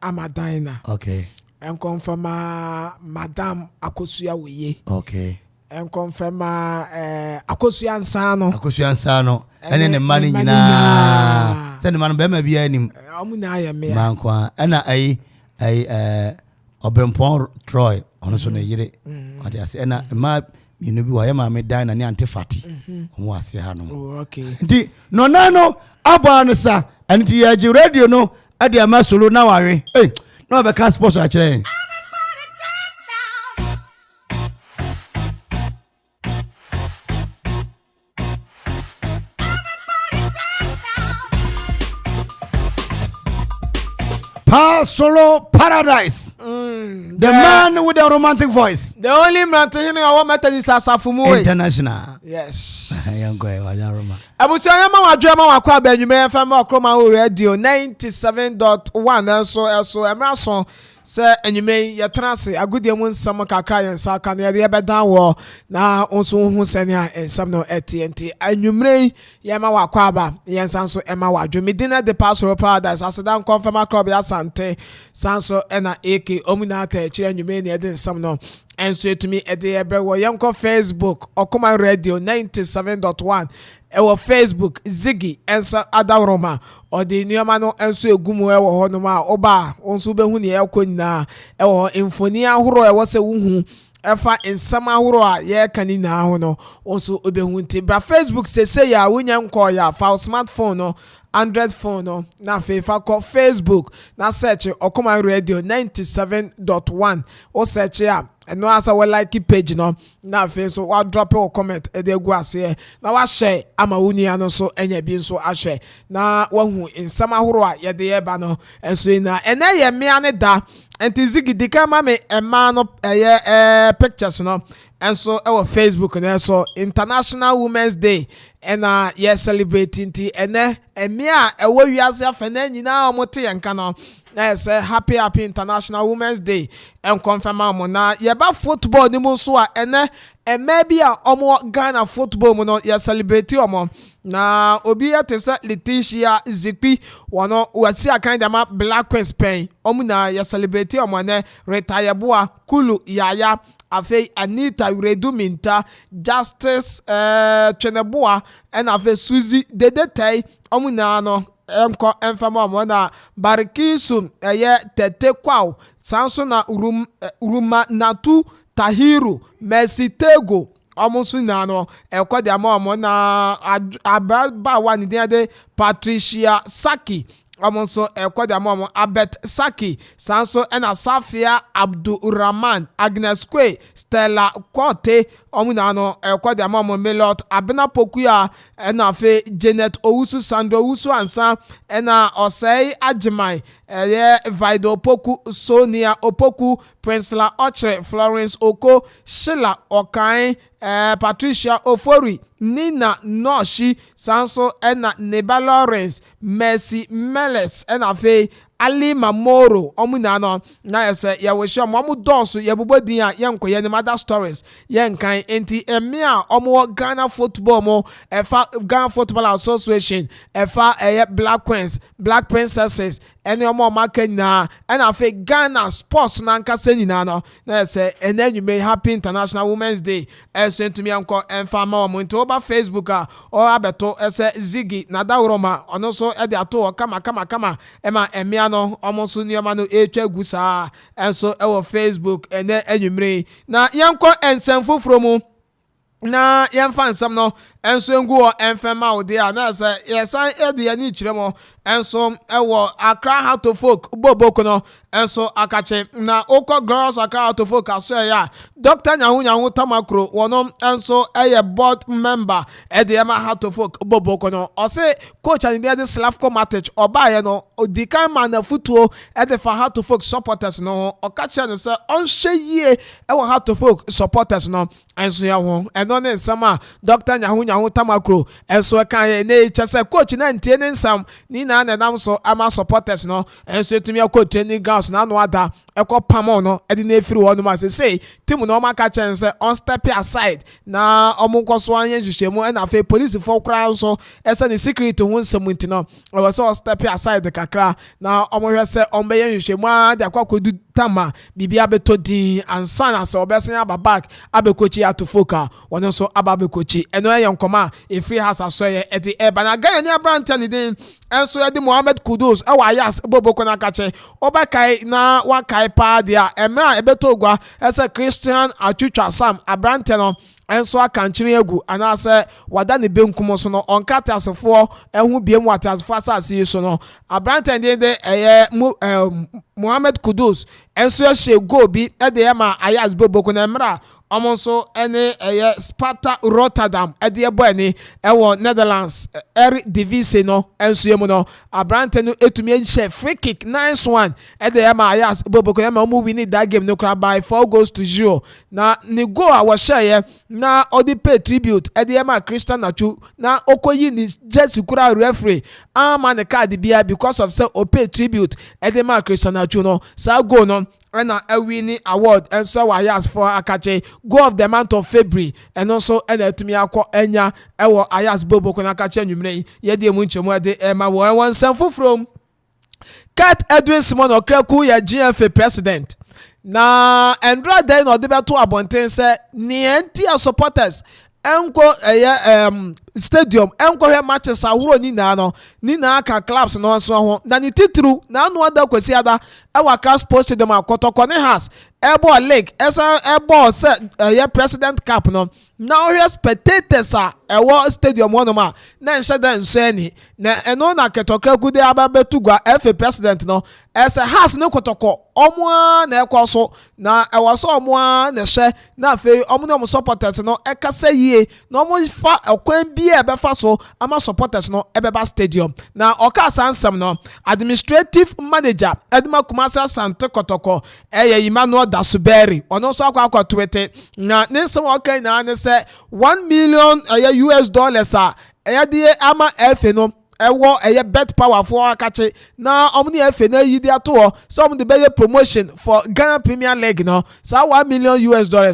Amadina okay en confirma Madame Akosua Weye okay en confirma Akosua Ansano ene ne mani nyina se ne mani be ma bia anim amuna ya me mankwa ena ai Obrempon Troy ono so na yire ade ase ena ma minu bi wa ya ma me dan na ne antifati omo ase ha no okay nti no na no aba no sa anti ya ji radio no ade ama solo na ware no be ka sports a kire Solo Paradise. The man with the romantic voice. The only man to hear our Methodist Asafumu International. Yes. Young guy, Roma. Abusayama wa drama wa kwa benyume FM Okroma Radio 97.1 so Emerson say enyume yetrase agudie mu nsam kakra yensa ka na ye beda wo na onso hu senia ensam no TNT enyumre yema wa kwa ba yensa so ema wa dwumedina the Pastor Paradise asedan confirm club ya sante sanso ena AK omuna ta kire enyume ne de nsam no enso etumi ede ebre wo yenko Facebook Okoma Radio 97.1 ewo Facebook Ziggy ensa Adaroma odi nioma no enso egumu ewo ho no ma oba onso behu ne yakọ nyina ewo infoni ahoro ewo se wuhu efa ensama ahoro a ye kani na ho no onso obehu nti bra Facebook sese ya wunya nko ya fa smartphone no Android phone no na fefa ko Facebook na search Okoma Radio 97.1 o search ya no asa we like page no na fe so wa drop a comment e dey go ase na wa share ama wuni ano so enya bi so ahwe na wa hu nsam ahoro a ye dey ba no enso na ene ye me ne da enti Ziggy dika ma me ema no pictures no enso e wo Facebook na so International Women's Day ena ye celebrating ti ene eme a e wo wiase afena nyina omote yanka no na say happy International Women's Day and confirm am na yeba football ni mo so a ene maybe a omo Ghana football mo no ya celebrate omo na obi ya tesa Leticia Zikpi wono wasi akan dama Black Queen Spain omo na ya celebrate omo ne retire boa Kulu Yaya afe Anita Uredu Minta Justice Cheneboa and afe Suzy Dedetai omo na no enko enfama mo na Barikisu Tete Kwao sanso na Uruma Natu Tahiru Mercy Tego omusu na no ekode ama na ababa wa ni de Patricia Saki omuso ekode ama Abet Saki sanso ena Safia Abdurrahman Agnes Kwe Stella Kote omuna no ekode ama Melot Abena Pokuya ena fe Janet Owusu Sandro Owusu ansa ena Osei Ajimai Vido Opoku Sonia Opoku Princela Ochre Florence Oko Sheila Okai Patricia Ofori Nina Noshi Sanso ena Neba Lawrence Mercy Meles ena fe Ali Mamoro omuna no na yese ya we show mo dosu ya bubodin a yenko ye mother stories yenkan enti emia omo Ghana football mo efa Ghana Football Association efa Black Queens Black Princesses ene omo maka na ena fe Ghana Sports na nkasa nyina no na yese enanyume happy International Women's Day esentumi anko enfa ma omo nti oba Facebook a o abeto ese Ziggy na dawroma ono so e de ato kama ema emia no omonso nioma no etwa gusa enso ewo Facebook ene enyumre na yanko ensemfo fromu na yemfa nsam no enso ngu enfema ode a na say yesan ede ya ni kiremo enso ewo Accra Heart of Folk boboko no enso akache na oko Glorious Accra Heart of Folk aso ya Dr. Nyahu Tamakro wono enso board member ede ya ma Heart of Folk boboko no o say coach and the Slavko Matic oba ye no odikan man na futuo ede fa Heart of Folk supporters no o kache no say on hye ewo Heart of Folk supporters no enso ya ho eno ne nsama Dr. Nyahu Tamakro enso kan ye ne chese coach na ntie ne nsam ni na nam so ama supporters no enso etumi akọ training grounds na no ada ekọ pamo no edi na efiri wo no ma say team no ma ka chense on step aside na omunkoso anya hwehwemu na fe police for kra so ese ne secret hu nsam nti no we so step aside kakra na omohwe se ombeye hwehwemu a de akwakodu tama bibia beto din ansana se obesan aba back abekochi atofoka wono so aba bekochi eno ye nkoma e free house asoye edi bana ga ni abrante ni din enso yedi Mohammed Kudus ewa Ayas boboko na kache obakai na wakai pa dia emra ebeto ogwa ese Christian Achucha Sam abrante no enso akanchiri egu anase wada ne benkum so no onkata asefo ehu biem wata asefo asase so no abrante de Mohammed Kudus enso ya she go bi ede ya ma Ayas boboko na emra omonso ene Sparta Rotterdam ede boy ni ewo Netherlands Eredivisie no enso yemu no abrante no etumi enche free kick 9-1 ede ya ma Ayas boboko ya ma mu win that game no cry by 4-0 na ni go a wo share na odi pay tribute ede ya ma Christian Nachu na okoyi ni jersey kura referee ama ne card bia because of say o pay tribute ede ma Christian Nachu no sa go no na a winning award and so Ayas for akache go of the month of February and also etumi akọ enya ewo Ayas boboko na akache nwumre ye de mu nchemu ade ma wo one sanfo from Cat Edwin Simon Okreku ya GFA president na Andra dey no de beto abonten se ni anti supporters enko stadium enko he matches ahuro ni na aka clubs no so ho na ni titru na anu ada kwesi ada ewa Accra Sports Stadium akotoko ne has ebo league esa ebo se president cup no na ohwe spectators a ewo stadium wono ma na nsheda nsani na eno na ketokra gude ababetugwa FA president no esa has ne kotoko omo na ekoso na ewo so omo na hye na fe omo no supporters no ekasa yie na omo fa ekwan bi ebefa so ama supporters no ebeba stadium na okasa ansam no administrative manager Edma Kumasa Sante Kotoko Emmanuel Dasuberi ono so akwa twete na nsem okay na ne se $1 million US a eyade ama FA no ɛwɔ ɛyɛ bet power for akache na ɔmo ne efe na yi de ato so ɔmo de bɛyɛ promotion for Ghana Premier League no sa $1 million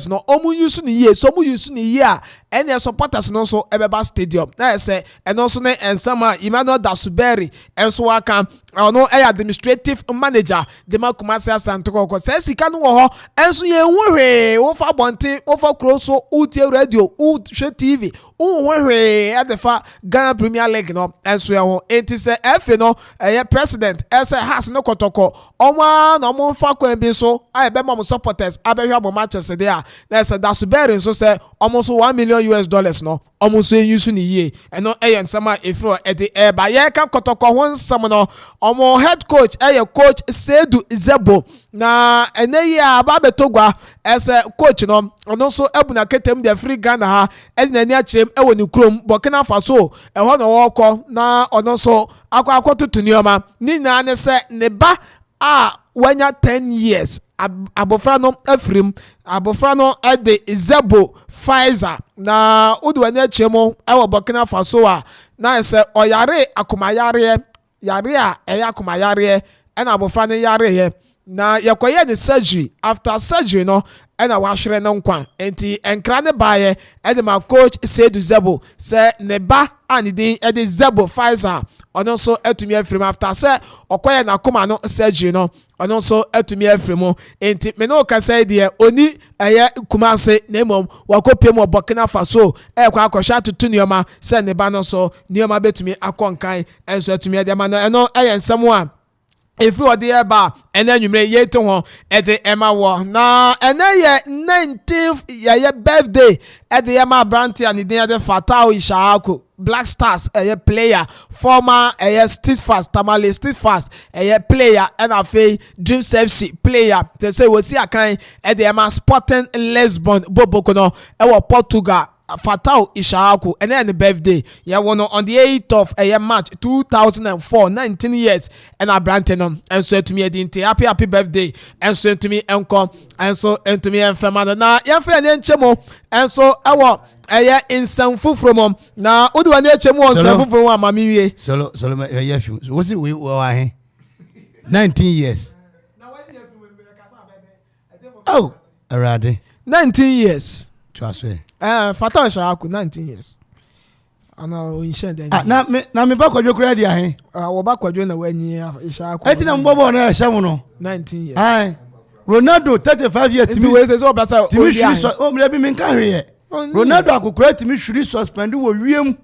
no ɔmo use ni yie so ɔmo use ni yie a ɛne supporters no so ɛbɛba stadium na ɛsɛ ɛno so ne ensama Emmanuel Dasuberi ɛnso aka ɔno ɛyɛ administrative manager de ma Kumasi Asantoko ko sɛ sika no wɔ hɔ ɛnso yɛ hwehwe wo fa bonten wo fa kro so utie radio uhwe TV hwehwe ɛdefa Ghana Premier League no ɛnso yɛ ho enti sɛ ɛfe no ɛyɛ president ɛsɛ has no kotoko ɔmo na ɔmo fa kwan bi so a ɛbɛma mo supporters abɛhwɛ abo matches de a na ɛsɛ Dasuberi nso sɛ ɔmo so $1 million no ɔmo so use ni yie ɛno ɛyɛ nsɛm a efro ɛde ɛba yɛ ka kotoko ho nsɛm no ɔmo head coach ɛyɛ coach Seydou Zebo na ɛnɛ yi a ba betogwa ɛsɛ coach no ɔno so ebuna ketem de free Ghana ha ɛde n'ani akyerem ɛwɔ ne kurom Burkina Faso ɛhɔ na wɔkɔ na ɔno so akɔ tutu nneɛma ni na ne sɛ ne ba a wanya 10 years abofra no afrim abofra no ɛde Zebo Pfizer na udu wani akyerem ɛwɔ Burkina Faso a na ɛsɛ ɔyare akomayare yare a ɛyɛ akomayare ɛna abofra no yare yɛ na yakoye the surgery after surgery no ɛna wahwere no nkwa enti enkra ne baaye ɛde ma coach Seydou Zebo sɛ ne ba anidin ɛde Zebo Pfizer ɔno so atumi afrim after sɛ ɔkoye na koma no surgery no ɔno so atumi afrim enti me no kasa de oni ɛyɛ Kumase na emom wakopiem wɔ Burkina Faso ɛkɔ akɔhwa tutu nioma sɛ ne ba no so nioma betumi akɔnkan ɛnso atumi de ma no ɛno ɛyɛ nsɛm a efiri ɔde ɛba ɛnɛ nwumire yɛte ho ɛde ɛma wɔ na ɛnɛ yɛ 19th yɛyɛ birthday ɛde ɛma abrante a ne din ɛde Fatau Ishaku Black Stars ɛyɛ player former ɛyɛ Steadfast Tamale Steadfast ɛyɛ player ɛna afei Dreams FC player te sɛ wɔsi akan ɛde ɛma Sporting Lisbon Boboko no ɛwɔ Portugal Fatau Ishaku and then the birthday yeah one on the 8th of March 2004 19 years and I branded them and so to me happy birthday and so to me enko and so and to me and family na ya fa ne nchemo and so ewo insanfu from na odu ane nchemo insanfu from amami wie solo yeah what's it we 19 years oh already 19 years trust me Fatau Ishaku 19 years. Ana o inshe den. Na me ba kwadwo kura dia he. Wo ba kwadwo na wanyi Ishaku. Eti na mbobo na ehya mu no. 19 years. Ai. Ronaldo 35 years timi we say so obasa o dia. O mre bi men kan hwe. Ronaldo akokura timi shuri suspend wo wiem.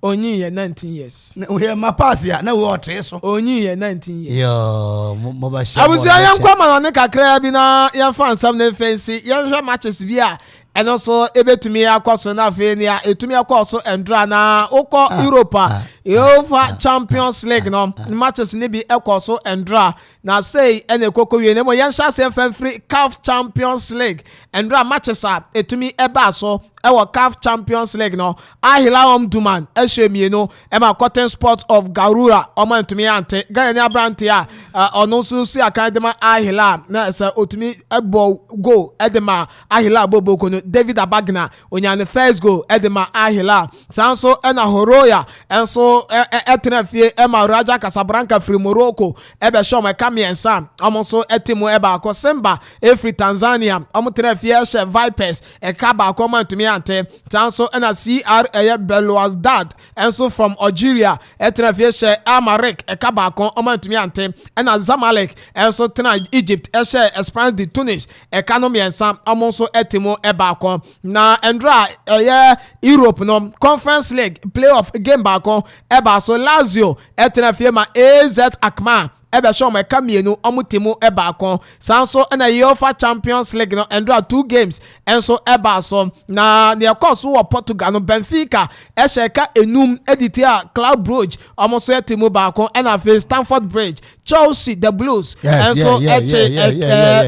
Onyi ye 19 years. We ma pass ya na we otre so. Onyi ye 19 years. Yo, mo ba sha. Abusu yankwa ma ne kakra bi na yamfa nsam na fancy. Yanhwa matches bi a and also ebetumi akwaso na afenia etumi akwaso endra na ukọ Europa UEFA Champions League no matches ni bi ekwaso endra na say ene kokko wie ne mo yansha se free CAF Champions League endra matches a etumi eba so ewo CAF Champions League no Ahila Omdurman ehwemie no e ma Cotton Sport of Garura omo etumi ante Ghana Abrante a ono so si akadema Ahila na se otumi ebo goal edema Ahila boboko no David Abagna onyane first goal edema Ahila sanso ena Horoya enso etenafie ema Raja Casablanca free Morocco ebe shoma kamiensa omonso etimu eba akosemba free Tanzania omotenafie she Vipers ekaba akoma ntumi ante sanso ena CR Belouizdad enso from Algeria etenafie she Amalek ekaba akon ntumi ante ena Zamalek enso tena Egypt she Esperance de Tunis economiensa omonso etimu eba akon na endra Europe no Conference League playoff game baako eba so Lazio etenafie ma AZ Alkmaar ebe show me kamienu omutimu eba akon sanso na UEFA Champions League no endra 2 games enso eba so na ne course wo Portugal no Benfica esheka enum editia Club Brugge omoso etimu ba akon na face Stamford Bridge Chelsea the Blues enso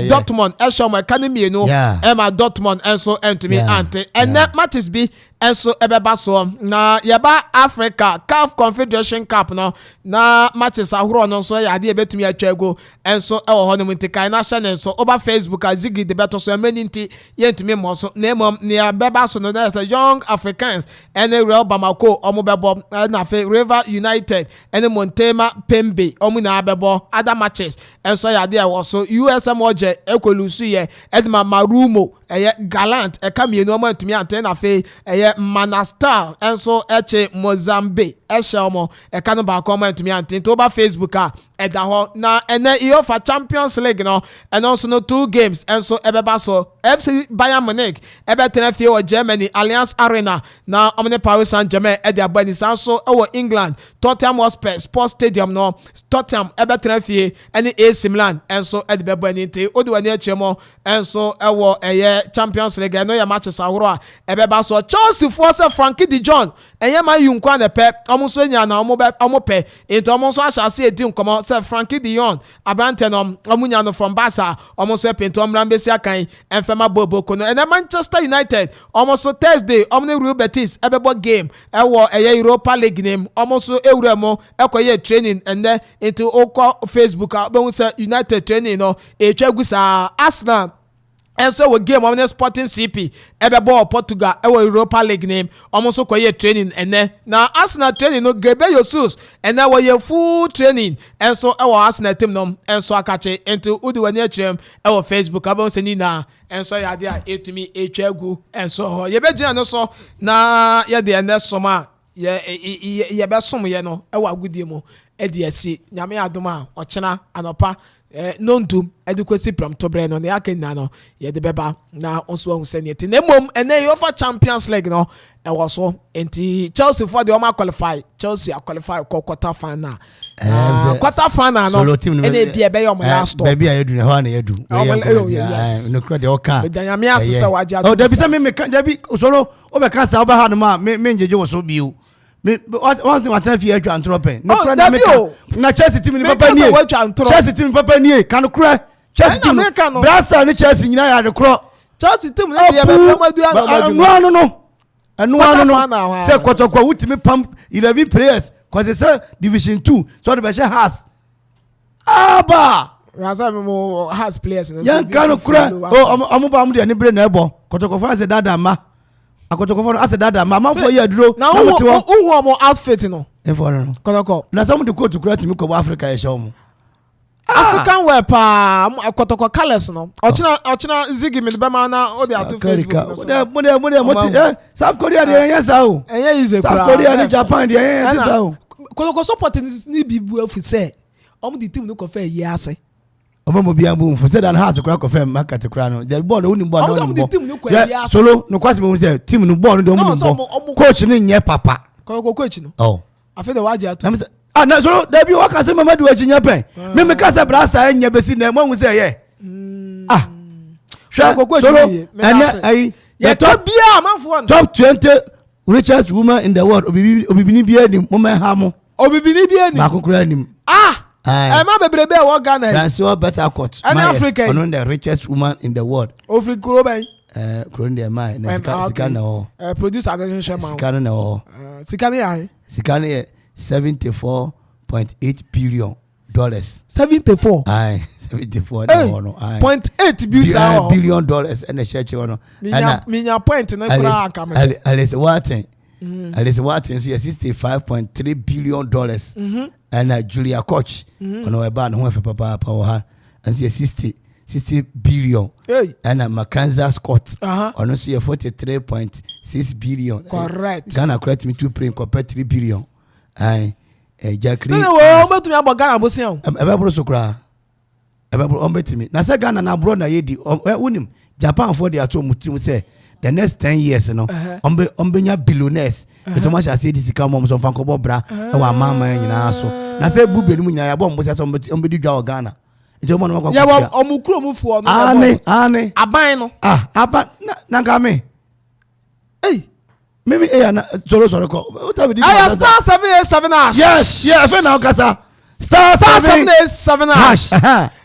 Dortmund esho me kanimienu ema Dortmund enso entumi ante ene matches bi enso ebeba so na yeba Africa CAF Confederation Cup no na matches ahuro no so ya de betumi atwa go enso e wo ho no mutikai na hye ne so oba Facebook azigi de beto so emeni nti yentumi mo so na emom ne abeba so no na Young Africans ene Real Bamako omo bebo na fe River United ene Montema Pembe omo na abebo other matches enso ya de wo so USM Oje ekolusu ye Edma Marumo eye Gallant e kamienu omo ntumi ante na fe eye Manastar enso eche Mozambique ehye omo e kanu ba ko omo ntumi ante to ba Facebook a eda ho na ene UEFA Champions League no and also no 2 games enso ebeba so FC Bayern Munich ebe tenafie o Germany Allianz Arena na omne Paris Saint-Germain e de abani sanso e wo England Tottenham Hotspur Sports Stadium no Tottenham ebe tenafie ene AC Milan enso e de bebani nti odi wani achemo enso e wo eye Champions League no ya matches ahoro a ebeba so Chelsea force Frankie de Jong enye man yunkwa ne pe omuso nya na omo pe into omuso ahase edi nkomo se Frankie de Jong abrante no omunya no from Barca omuso pento omrambesi akan enfema bobo kono and Manchester United almost Thursday omne Real Betis ebebo game ewo eye Europa League name almost ewuremo ekoye training and then into oko Facebook abon say United training no etwagusa Arsenal and so we game on Sporting CP ebebo Portugal ewo Europa League name almost koye training and then now Arsenal training no Grebe Jesus and now we full training and so ewo Arsenal team no and so akache into udi wani achrem ewo Facebook abon say ni na and so ya dia etumi etwagu and so ye be gina no so na ye de ene soma ye be som ye no ewo agudie mu e de asi nyame adoma ochena anopa nondum edukwesi from tobre no ne akenna no ye de beba na onso hu se ne ti na mom ene UEFA Champions League no e wo so enti Chelsea for the oma qualify Chelsea qualify quarter final quarter final no ene bia be yom last stop baby ayedu ne ho na yedu no kra de oka nyame asese waje atu oh debi se me debi solo obeka sa oba ha no ma me njeje wo so biu once what if you antrope no kra na meka na Chelsea team ni papa nie Chelsea team papa nie kan kra Chelsea team Brasa ni Chelsea nyina ya de kro Chelsea team na bia be pamadu anu no say kotokwa wutimi pam 11 players cause say division 2 so the be has aba Raza mo has players yan kan kra omuba mu de ni bre na ebo kotokwa fa say dada ma akotokofo no asedada mama for ye duro na wo mo outfit no e for no kotoko na some de coat kura timi ko Africa e show mo African wear pa akotoko colors no ochina zigi me be ma na o de atu Facebook no mo South Korea de yen sa o enye ize kura South Korea ni Japan de yen sa o kotoko support ni bibu afu say omo di team no ko fa yi ase omo bia bu mfo say dan house kura ko fa market kura no the ball no ni ball no ni solo no kwase mo say team no ball no do mo coach ni nye papa coach no oh afi de waje atu na solo da bi waka say mama do achinya pen me ka say Brasa enya besi na mo hu say ye coach solo and ai the top bia manfo top 20 richest woman in the world obibini bia ni mo ha mo obibini bia ni ba kokura ni ma bebrebe e wo Ghana Francois Betancourt an African one of the richest woman in the world African kuro ben kuro ndi mai na sika na ho producer agent man sika na ho sika na ya sika na $74.8 billion 74 ai 74 no ai $0.8 billion and the church no minya point na kura aka me Alice Watson so $65.3 billion and Julia Koch ono e ba no ho fe papa pa wo ha and $60 billion and Mackenzie Scott ono so $43.6 billion correct Ghana correct me to pray compared $3 billion ai Jackie no wo betumi abo Ghana bo sian e be bro so kra e be bro o betumi na say Ghana na bro na yedi unim Japan for the ato mutrim say the next 10 years no ombenya billionaires eto ma sha say this come mom so fanko bobra e wa mama nyina so na say bube ni nyina ya bom bo say so ombedi dwa Ghana eto mo no kwa ya omukuro mu fu ono ane aban no aban na ga me mimi na sorry ko star 787 hash yes fe na okasa star 787 hash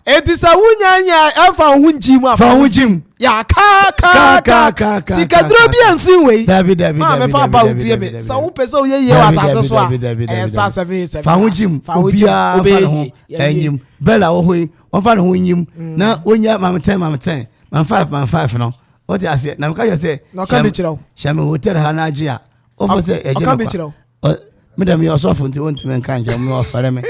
it is a wunyanya emfa hunjim afa hunjim ya ka sikaduro bi ansi wei ma me papa utie me sa wo pese wo ye wa sa so a star 7 fa ho jim obia fa ho enyim bella wo hoi won fa ho nyim na onya mam 10 mam 5 no o ti ase na ka yo say no ka bi kirawo shame hotel ha na agi a o fo say eje ka bi kirawo me dem yo so fo nti won ti men kan je me o fare me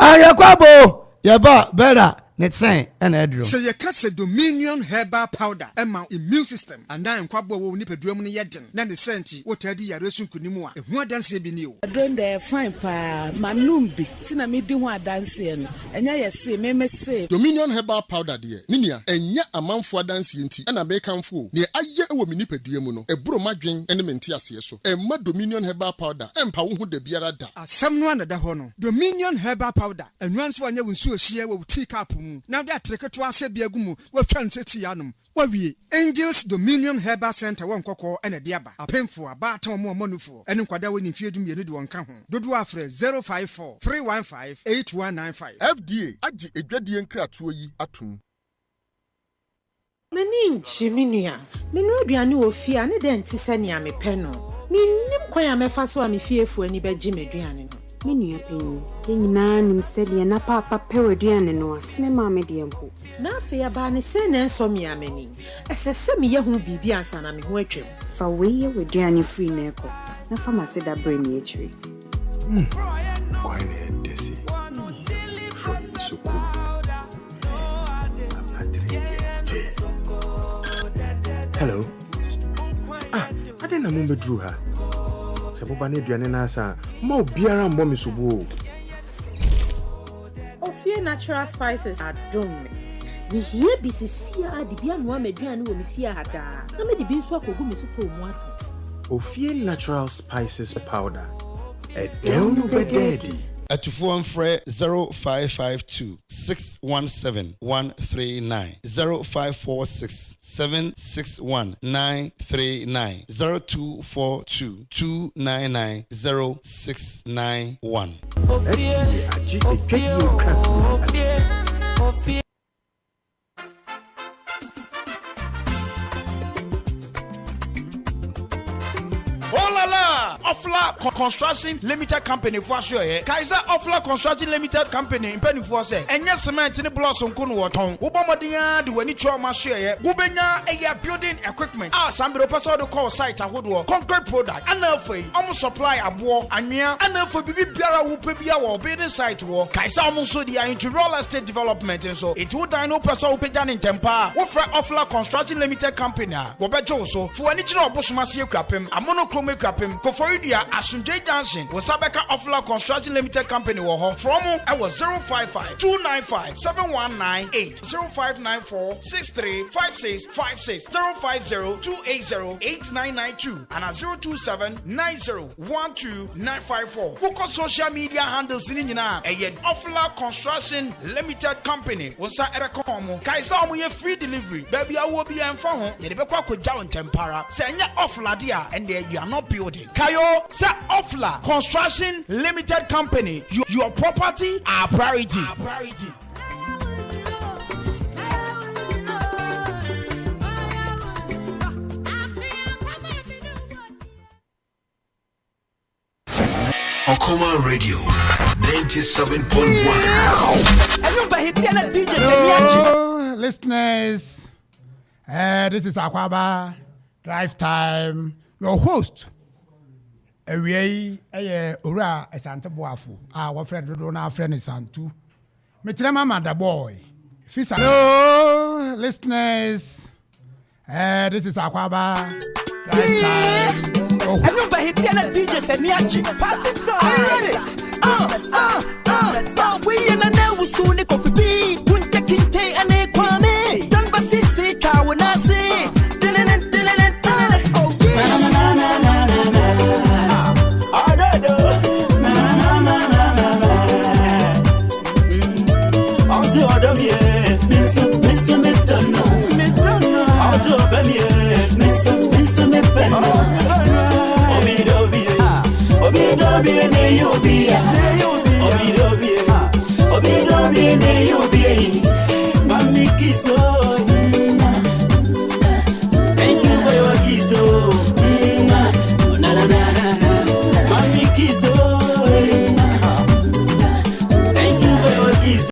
ayakwabo ye ba bella net sign and edro say ye kase Dominion herbal powder ema immune system and then kwabo wo ni peduam ne yeden na ne senti wo tadi yare sunkunimu a ehu adanse bi ni o adron dey fine pa manum bi tina me di ho adanse no enya ye se me se Dominion herbal powder de ninia enya amanfo adanse enti na be kanfo ne aye ewo mi ni peduam no eburo madwen ene menti ase so emma Dominion herbal powder empa wo hu da biara da asem no na da ho no Dominion herbal powder enwanso anya wonsu ohie wo tea cup now they are treketo ase biagumu we fan seti yanum wawie Angels Dominion Herbal Center won kokko ene de aba apemfo aba ton mo manufo ene nkwada woni fiedum ye ne de won ka ho dodo afre 054 315 8195 FDA agi edwadie nkratoɔ yi atum mani nchiminua menu aduane wo fia ne de nti sɛ nea mepɛ no minnim kwan a mefa so a mefiefu ani bɛgye meduane no Menu penny, nyina nim sɛdeɛ na papa pɛ waduane no asene ma me de mpo. Na afei aba ne sɛ na nso me amani. Ɛsɛ sɛ me yɛ ho bibi ansa na me ho atwam. Fa weye waduane free na ɛkɔ. Na famasi da bre me akyiri. Kwai ne desi. From Suku. Hello. I didn't know me drew her. Saboba ne duane na asa ma obiara mbɔ me subu Ofie natural spices adom me hia bisisia de bia no amaduane wɔ me fie hada na me de bi nso akogu me so to mu ato Ofie natural spices powder ɛdɛw no bɛdɛdi Atufo mfrɛ 0552 617 139 0546 761 939 0242 299 0691 Ofla Construction Limited Company for sure. Kaiser Ofla Construction Limited Company in penny for say. Enya cement in the blossom kunu waton. Ubomodia the weni choma share. Gubenya a building equipment. Sambiro person to call site a hoodwo. Concrete product. Anafe. Almost supply abo anya. Anafe bibi biara upebia wa building site wo. Kaiser almost dia into real estate development and so. It would dino person upejan in tempa. Wofra Ofla Construction Limited Company. Gobejo so. For any chino busumasi krapem. A monochrome krapem. Koforidia Asunjay Junction was Sabeka Ofla Construction Limited Company from I was 055 295 7198 0594 635656 050 280 8992 and 027 90 954. Book social media handles in Ofla Construction Limited Company was Erekomo Kaisa we free delivery baby I will be and phone Yebekwa ko jaw tempara senya Ofla dia and there you are not building Kayo Sa Ofla Construction Limited Company. Your property, our priority. Okoma Radio 97.1. Hello, listeners. This is Akwaba Drive Time. Your host. Away ora asante boafo wa friend do na friend santu metrema mother boy fisa. Hello listeners, this is Akwaba Right Time. Everybody hit the DJ said niachi party time. We in a now soon the coffee beat kunte kinte ane kwame dan basisi kawana se Mami kiso